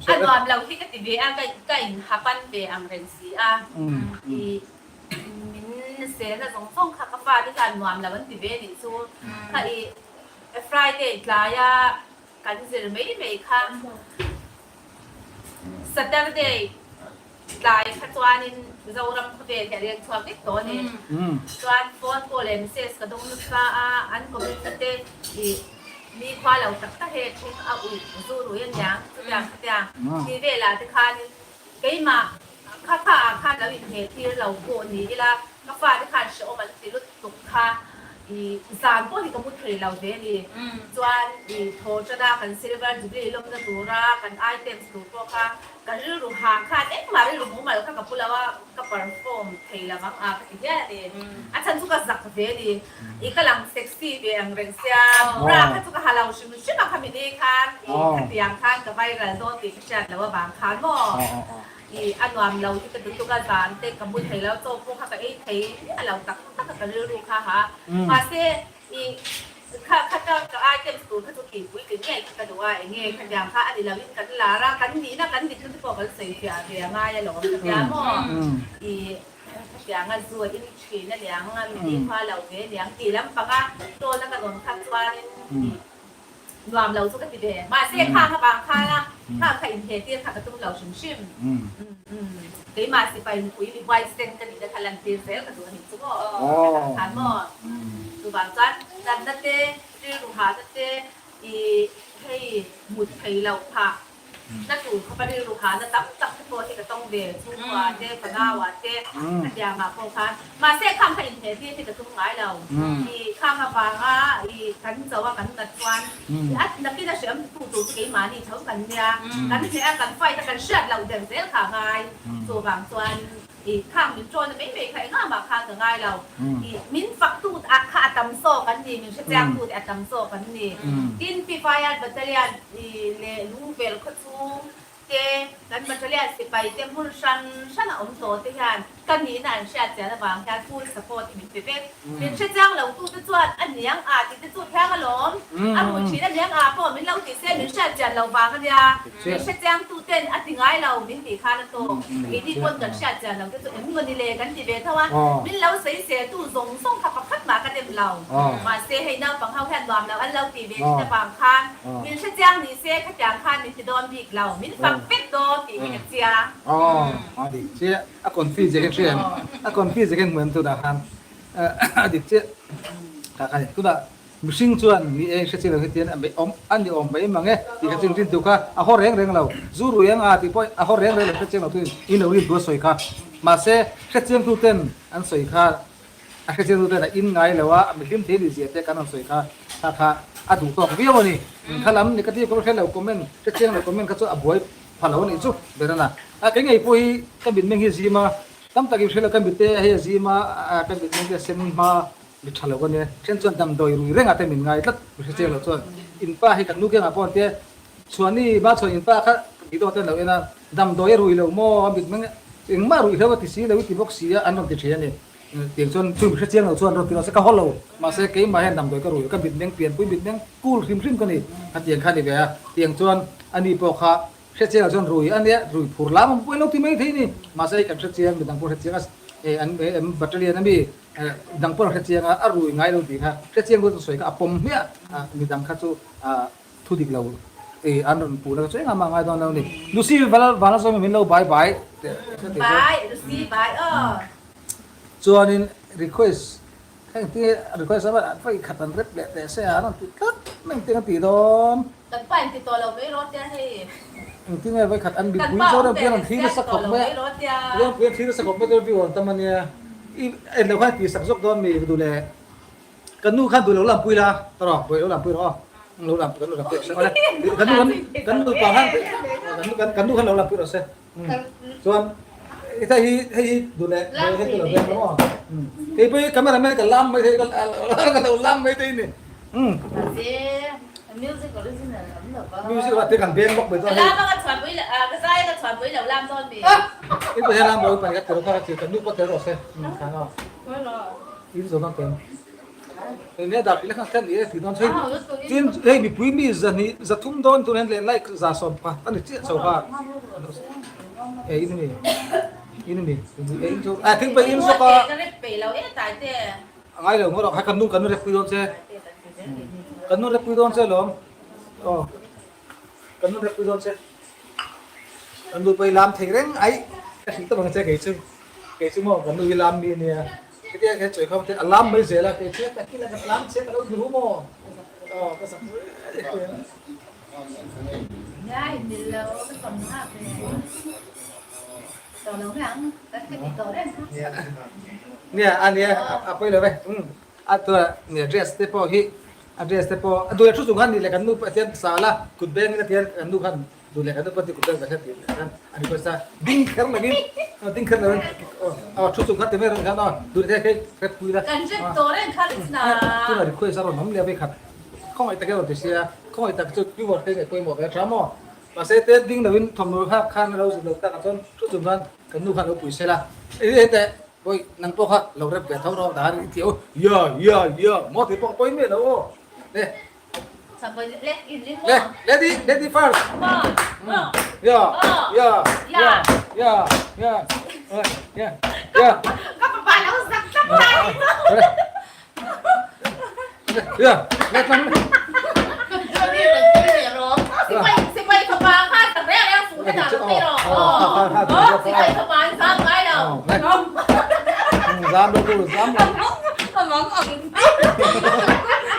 Speaker 2: Anh làm lâu khi cái TV anh cái hapan về ang ren si thì mình sẽ là giống phong khắc pha đi làm là vấn TV đi số cái Friday là ya cái gì mấy mấy khang Saturday lại ขจวนนินเรารำเรียนเรียนชวนติดตัวนี่ชวนโฟนโกเลมเซสกระดุมนุสาอันคอมมิวนิตี้มีความเราตักตะเหตุที่เอาอุ่นจูรุยันยังทุกอย่างที่เวลาที่ข้านี่เกี่ยมาข้าเราอินเหตุที่เราโกนี่ที่ละก็ฟ้าที่ข้าเชื่อมันสิลุตุกข้าสารพวกที่กมุดเลยเราเดี๋ยวนี้จวนโทจะได้กันซิลเวอร์จุดนี้ลงจะตัวรักกันไอเทมส์ตัวข้ากันรู้รู้หางข้าเอ๊ะมาเรื่องรู้มาแล้วข้ากับพูดแล้วว่ากับเปอร์ฟอร์มเทละมั้งกันเยอะเลยอาจารย์ทุกคนสักเดี๋ยวนี้อีกกำลังเซ็กซี่เบียงเรียนเสียรักข้าทุกคนหาเราชิมชิมมาคำนี้คันขัดยังคันกับไปเรื่องโดนติดเชื้อแล้วว่าบางคันบ่อันวามเราที่เป็นตุกตาเต็มกับบุญไทยแล้วโจ้พวกข้ากับไอ้ไทยเราตักกันเรื่องรู้ค่ะฮะมาเสียข้าเจ้ากับไอเทมส์ตัวข้าทุกทีวิ่งกันเนี่ยกันดูว่าอย่างเงี้ยขัดยังข้าอันนี้เราวิ่งกันลาระกันดีนะกันดีขึ้นที่บอกกันเสียเสียง่ายหรอกขัดยังมั่วขัดยังงานสวยอินชีนั่นยังงานดีกว่าเราเนี่ยยังตีแล้วปังอ่ะโดนแล้วกันโดนขัดว่ารวมเราสุขภาพดีมาเสียข้าค่ะบางข้าละข้าใครอินเทอร์เน็ตข้ากระตุ้นเราชิมได้มาสิไปคุยไวสเตนกันดีแต่ทันลันเตียเซลกับตัวนี้สุก็ถามว่าตัวบางจันจันนั่นเต้ที่ลูกหานั่นเต้ให้หมุดให้เราผ่านั่นถูกเขาไปเรียนลูกหานั่นตั้งตัวที่ก็ต้องเดชทุกวันเดปนาวันเดขัดยามาพงคันมาเสียข้ามใครอินเทอร์เน็ตที่กระตุ้นหลายเราข้ามมาบางกันจะว่ากันตัดวันนักที่จะเชื่อมตัวที่มานี่เท่ากันเนี่ยกันที่จะกันไฟจะกันเชื่อเราเดินเสียขาง่ายตัวบางส่วนข้ามมินโจนไม่ใครง่ายมาข้ามก็ง่ายเรามินฝักตูดอาคาตัมโซกันดีมินเชื่อตูดอาตัมโซกันดีกินปีไฟอัดบัตเตอรี่เลลูเวลคัตซูเกกันบัตเตอรี่สิไปเต็มหุ่นชันอมโตที่ยันกันนี้นั่นเชื่อเจ้าบางการพูดสปอร์ตมินเป็นมินเชื่อจ้างเราตูดจวนอันนี้ยังอาจจะตูดแค่มาล้มอันหุ่นชีนั่นยังพอมินเราติดเส้นมินเชื่อเจ้าเราบางกันยามินเชื่อจ้างตูดเต้นอันที่ง่ายเรามินตีข้านั่นโตอีที่คนกันเชื่อเจ้าเราก็จะมินวันนี้เลยกันที่เบทว่ามินเราเสียตู้ส่งขับขัดมากันเต็มเรามาเสียให้น้าฟังเขาแค่รวมแล้วอันเราตีเบทจะบางคันมินเชื่อจ้างนี่เสียขยันคันมินจะโดนบีกเรามินฟังเป็ดโดนตีมินเสีย
Speaker 1: ดิเจ้าคนฟีเจกันเชื่อคนฟีเจกันเหมือนตัวดาฮันดิเจ้าใครตัวดามุสิงชวนนี่เองเชื่อเราเห็นอันนี้ไปมั่งเงี้ยที่เขาจึงรินตัวข้าหอเร่งเราจูรุยังที่พอยหอเร่งเราเชื่อเราตัวอินเอาอินตัวสวยข้ามาเชื่อตัวเต้นอันสวยข้าเชื่อตัวเต้นอินไงเลยว่าไม่ลืมเทดิเสียแต่การอันสวยข้าข้าถูกต้องวิวนี่ข้าล้ำนี่ก็ที่เขาแค่เราคอมเมนต์เชื่อเราคอมเมนต์เขาจะอบวยพลังนี่จุเบรน่ะก็ไงพอยก็บินเมงฮิซีมาตั้มตะกี้เชื่อเราก็บินเตะฮิซีมาก็บินเมงเซนมาบิดทะเลกันเนี่ยเช่นส่วนดำโดยรุ่ยเร่งอาจจะมีง่ายลัดเชื่อเราส่วนอินป้าให้กันนุกยังอ่ะพอเตะส่วนนี้บ้านส่วนอินป้าค่ะที่ตัวเต้นเราเองนะดำโดยรุ่ยเราโม่บิดเมงเองมารุ่ยเราที่สีเราที่บ็อกซี่อันนั้นที่เชียร์เนี่ยเตียงส่วนช่วยเชื่อเราส่วนเราที่เราสักฮัลโหลมาเสกเกมมาให้ดำโดยก็รุ่ยก็บิดเมงเปลี่ยนปุ้ยบิดเมงกูลริมกันนี่เตียงข้านี่เบียเตียงส่วนอันนี้พอค่ะเชื่อเราส่วนรุ่ยอันเนี้ยรุ่ยผูกล้ำปุ้ยเราที่ไม่ที่นี่มาเสกกันเชื่อมีดังพูดเชื่ออันบัตรเรียนนั่นมีดังพูดเชื่ออ่ะรุ่ยง่ายเราดีค่ะเชื่อก็สวยก็ปมเนี่ยมีดังข้าสู้ทุดิกเราอันนั้นปูแล้วก็สวยงามง่ายตอนนั้นนี่ลูซี่วันละสมัยมินเราบายลู
Speaker 2: ซี่บาย
Speaker 1: ส่วนนี้ request แค่ที่ request สำหรับไปขัดตันเร็บแต่เสียนั่นติดตัดไม่ติดกันติดดอม
Speaker 2: ตัดไปติดตัวเราไม่รถจะให้
Speaker 1: ที่ไงไปขัดอันบิดบุยโซ่เรื่องที่สักขบไม่เรื่องที่สักขบไม่ตัวพี่วันตมันเนี่ยเราแค่ปีสักซกโดนมีดูแลกันนู่นขั้นดูเราลำปุยละตลอดปุยเราลำปุยหรอเราลำกันนู่นลำปุยอะไรกันนู่นต่อห้างกันนู่นขั้นเราลำปุยหรอเสียส่วนให้ดูแลให้ตัวเราเป็นหรอที่ไปคาเมราแมนกันล้ำไม่ใช่กันเราล้ำไม่ใช่นี่
Speaker 3: มิวสิกออริจินัล
Speaker 1: มิวสิกว่าที่กันเบนบอกไปตอน
Speaker 2: นี้แล้วก็ชวนไปก็ใช่ก็ชวนไปเราล้ำตอนนี้
Speaker 1: นี่ไปล้ำบอกไปก็เจอเขาเจอกันนู่นก็เจอเราเสียข้างนอกนี่ส่วนนั้นเต็มเนี่ยดาบเล็กข้างนี้ที่ตอนใช้ที่เฮ้ยมีปุ้ยมีจะทุ่มโดนตัวนั้นเลยไล่จะสอบป่ะอันนี้เจ๊สอบป่ะini nihถึงไปอินสก็ง่ายเลยเราให้กันนู่นเรปิดอนเซ่กันนู่นเรปิดอนเซ่หรอกันนู่นเรปิดอนเซ่กันดูไปลามเทเร่งไอ้ ตัวบางเจ้าเกยซูมองกันดูลามมีเนี่ยที่แค่ช่วยเขาที่ลามไม่เสียละเกยเชื่อแต่ที่ละลามเชื่อเราดูโม่ก็สัก
Speaker 2: ได้เดี๋ยวเราต้องหาไปต่อน้องหลังแต่ไม่ต่อได้
Speaker 1: เนี่ยอันเนี้ยเอาไปเลยไหมอันตัวเนี่ย dress เตปอฮีaddress เตปอดูชุดสุขันนี่แหละกันนู่นประเทศสาละกุดเบงนี่เทียนกันนู่นขันดูแลกันนู่นปฏิกุดเบงประเทศที่นั่นอันนี้ภาษาดิ้งขึ้นมาดิ้งขึ้นเลยชุดสุขันเต็มเลยกันนู่นดูแลแค่คุยละ
Speaker 2: กันจะต่อได้ขั้นนะ
Speaker 1: ตัวไหนคุยสารน้ำเลี้ยไปขัดข้องไอ้ตะเกียบตัวเสียข้องไอ้ตะจุดยูบอร์ดให้คุยหมดแล้วครับหม้อมาเซตเต้ดิ้งเราวินทำมือภาพคันเราสุดเราตั้งกันชุดสุขันกันนู่นขันเราปุ๋ยเสียละไอ้แต่โอ้ยนั่งโต๊ะค่ะเราเริ่มเปลี่ยนเท่าเราด่าเที่ยวเยอะหมดที่ปอกไปไม่แล้วเนี่ย
Speaker 3: Sampai let in limo.
Speaker 1: Lady first. Yeah.
Speaker 2: Kapal ako sa kapal.
Speaker 1: Yeah. Let lang.
Speaker 2: Si May kapal ka, sabi ang sulit na pero. Si May kapal sa kayo.
Speaker 1: Dám đâu dám đâu.
Speaker 3: Mong ông.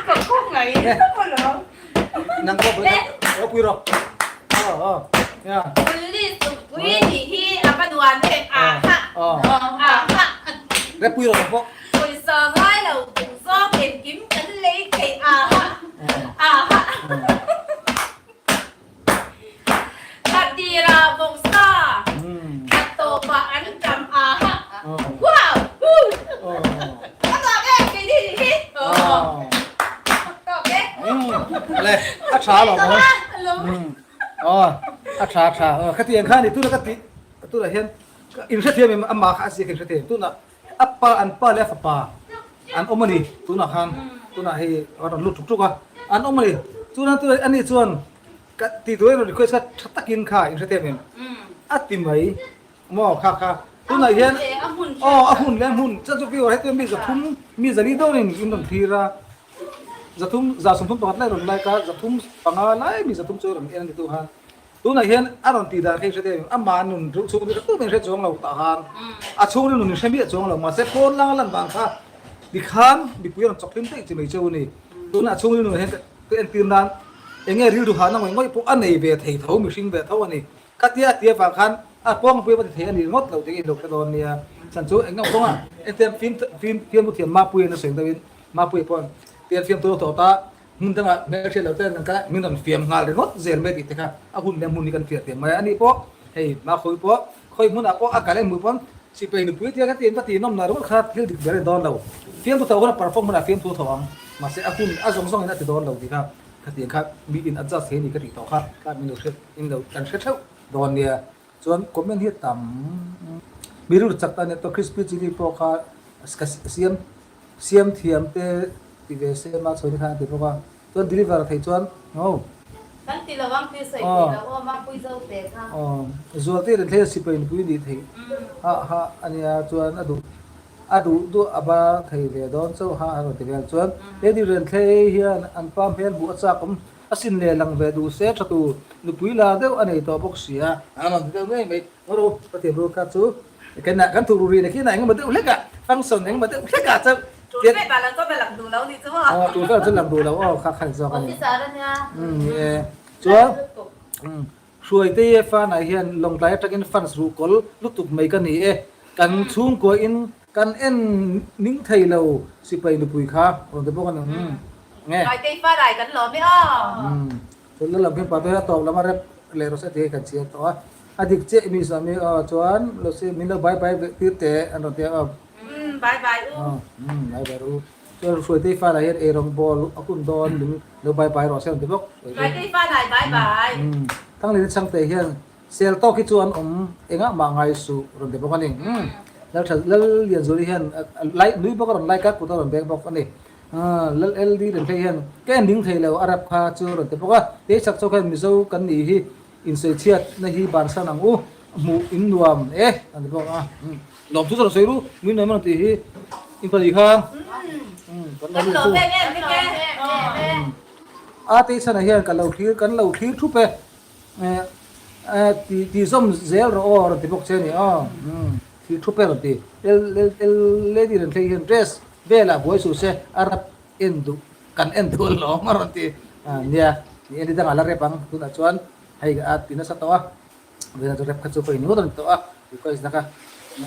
Speaker 3: Còn khúc này nó lỡ.
Speaker 1: Nang ko ba? Quy rồi. Yeah.
Speaker 2: Quy thì apa duan thêm ha. Ha.
Speaker 1: Rep quy rồi po.
Speaker 2: Quy sơ ngay đầu cùng so tìm kiếm cánh lấy thì ha. Tadi ra bông sa. Kato ba anh cầm ha. Wow.
Speaker 1: Lê, ác xá rồi mà. Ác xá. Cái tiền khác thì tôi là tôi là hiện in rất nhiều mà mà khác gì cái rất nhiều. Tôi là appa an pa left pa. An omani tôi là han. Tôi là hay orang lut truk à. An omani. Tôi anh ấy chuan. Cái thì tôi nó khơi sát tất kiên khai in rất nhiều. Tìm mấy. Mò kha. Tôi là hiện. Ahun lên hun. Chắc tôi biết tôi biết zathum mi zali đâu nên in đồng thi ra. Zathum sum tomat lai ron lai ka zathum panga lai mi zathum chu ron en ni tu han tu na hian aron ti da thei chete ama nun ru chu ni tu ben re chong lo ta han a chu nun ni shemi chong lo ma se phone lang lan bang kha di khan di puyan choklin te chi mai chu ni tu na chu ni nun hen te en tin dan enge ri du han na ngoi pu an nei ve thei tho mi sing ve tho ani ka tia phang khan a pong pu ba thei ani ngot lo te lo ka don nia san chu eng ngong a en tem film mu thiam ma pu na seng da win ma pu pon tiền phim tôi thổ ta hun tăng à mấy chuyện đầu tiên là cái mình làm phim ngài để nót rèn mấy tí khác à hun đem hun đi cần phim tiền mấy anh đi po hey mà khôi muốn à po à cái này mười pon chỉ phải được quý tiền cái tiền nó là rất khác thiếu được cái đòn đầu phim tôi thổ nó perform là phim tôi thổ mà sẽ à hun à giống này là đòn đầu thì khác cái tiền khác bị in adjust thế thì cái tiền thổ khác cái mình được in đầu cần xét thấu đòn này chọn comment hiện tầm biru chắc ta này to crispy chili po khác xiêm thiam te thì về xem mà số điện thoại thì có tuần deliver thấy tuần không
Speaker 3: Kan tila wang pi sai tila o ma pui zau te kha
Speaker 1: zual te den the sipain pui ni thei ha ania chuan adu du aba thei ve don so ha ro te vel chuan le di ren thei hian an pam hen bu cha kom asin le lang ve du se thatu nu pui la deu anei to box sia anon deu ngai mai ro pati ro ka chu cái này kan thu ri ne ki na ngam deu leka function ngam deu leka cha
Speaker 2: Chú biết bà là có phải làm đồ lâu đi chứ không?
Speaker 1: Chú rất làm đồ lâu, khác do cái
Speaker 3: này.
Speaker 1: Chú xuôi tê pha này hiện lòng trái chắc in phan sưu col lúc tục mấy cái này cần xuống của in cần en những thầy lâu xí bay được bùi khá còn cái bộ này
Speaker 2: nghe nói tê pha này cần lò biết không?
Speaker 1: Tôi làm phim bà tôi tàu làm mà rep lệ rồi sẽ thế cần chia to adik chế mi sao mi chuan lo sẽ mình đâu bye tiết tế anh rồi tiếng
Speaker 2: bye
Speaker 1: bye ru cho xuôi tây pha này erong ball akun don lu lo bye rồi xem được không
Speaker 2: xuôi tây pha này bye
Speaker 1: thằng này sang tây hiền sel to cái chuan enga ma ngai su rồi được không anh lal lal liền rồi hiền like núi bốc rồi like các của tôi rồi back bốc anh lal ld đến tây hiền cái ending thầy là arab kha chu rồi được không thế chắc cho cái mizo cần gì hi in sợi chiết này hi ban sang nang mu in nuam anh được không lòng chút rồi lu nguyên nói mà thì in phải gì không
Speaker 2: còn là lu
Speaker 1: tí sao này hiện cả lầu khí chút pe ti som zel ro or ti bok che ni ti thupe ro ti el lady ren thei hen dress vela boy su se arap endu kan endu lo maron ti nia ni edi dang ala repang tu na chuan hai ga at tina sa to a vela to rep khachu ko ni odon to a because naka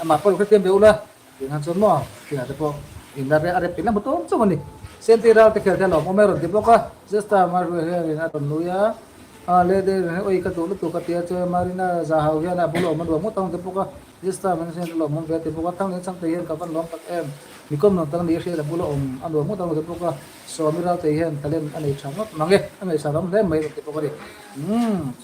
Speaker 1: ma pol ko tem beula ti han chon mo ti na te po in la re are pina mo to so ni sentira te khel te lo mo meron ti boka just mar he na ton nuya le de oi ka tu ka tia che marina za hau ya na bulo man mo tong te boka just man sen lo mo ve te boka thang ni sang te yen ka ban lom tak em ni kom no tang ni she la bulo an mo tong te boka so mi ra te yen talen ani chamot mangi ani sa ram le mai te boka ri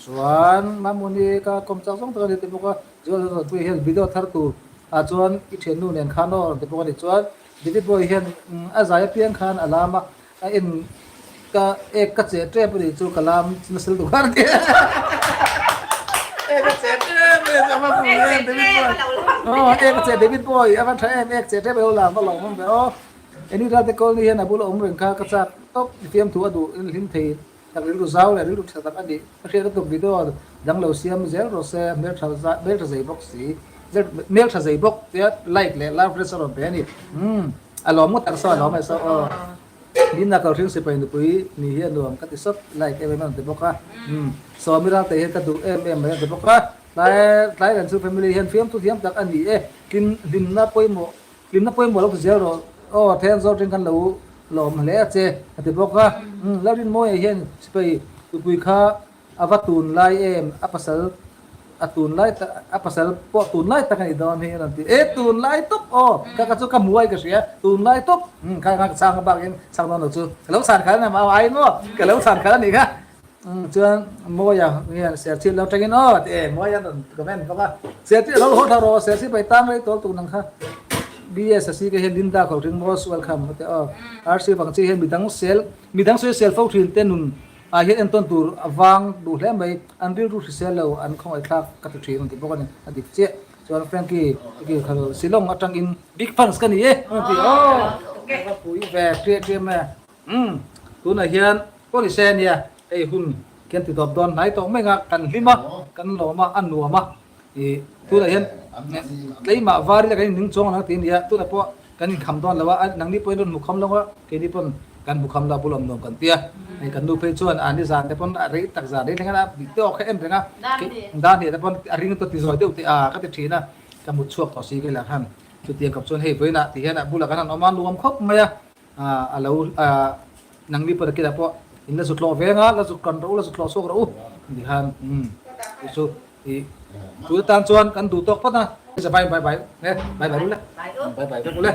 Speaker 1: chuan mamuni ka kom chang song ta ni te boka jo tu yen video thar tu a chuan I then nu nen khan no te boka ni chuan Didi boy hian a zai piang khan alama a in ka ek ka che tre puri chu kalam nasil du khar ke ek ka che tre me sama pu David boy ek ka che David boy ava tha em ek che tre be la ma long be o eni ra te kol ni hian abul om ren kha ka cha top fiam thu adu in lim thei tak ri ru zau le ri ru tha tak ani a khe ka video dang lo siam zel ro se mer tha zai box si mel tha zai bok te like le la restaurant pe ni alom mo tar so alom so din na ka ring se pe ni pui ni hian nuam ka ti sop like em man te boka so mi ra te he ka du em te boka lai ran su family hian fiam tu fiam tak ani kin din na poi mo lo zero o then zo ring kan lo le che te boka la rin mo hian se pe tu pui kha avatun lai em apasal atun lai ta apasal po tun lai ta kan idon he nanti tun lai top ka chu ka muai ka sia tun lai top ka sang ba gen sang no chu kalau san kha na ma ai no kalau san kha ni ka chuan mo ya ni se chi lo tengin mo ya don comment ka se ti lo ho tha ro se si pai tang lai tol tu nang kha BSC ke he linda ko ring most welcome te RC bang chi he midang sel fo thin te nun a hian en ton tur awang du hle mai an bil ru sel lo an khong ai thak ka tu thrin ti bokani adi che chuan Frankie ki khalo silong atang in big fans kan ni ti ka pui ve tre ma tu na hian police nia ei hun ken ti dop don nai to mai nga kan lima kan lo ma an nu ma tu na hian lei ma vari la kan ning chong na ti nia tu na po kan kham don lawa nang ni poin mu kham lawa ke ni pon kan bukham la bulom nom kan tia ai kan nu pe chuan ani zan te pon ri tak za de lenga bi to kha em renga dan ni te pon ring to ti zoi de ti ka ti thina ka mu chuak to si ke la han chu tiang kap chuan hei voina ti hian bula kan oman luam khop maya alo nang ni por ke da po in la zut lo venga la zut kan ro la zut lo so ro di han so tu tan chuan kan du tok pa na bye bye ne bye bye lu la bye bye lu la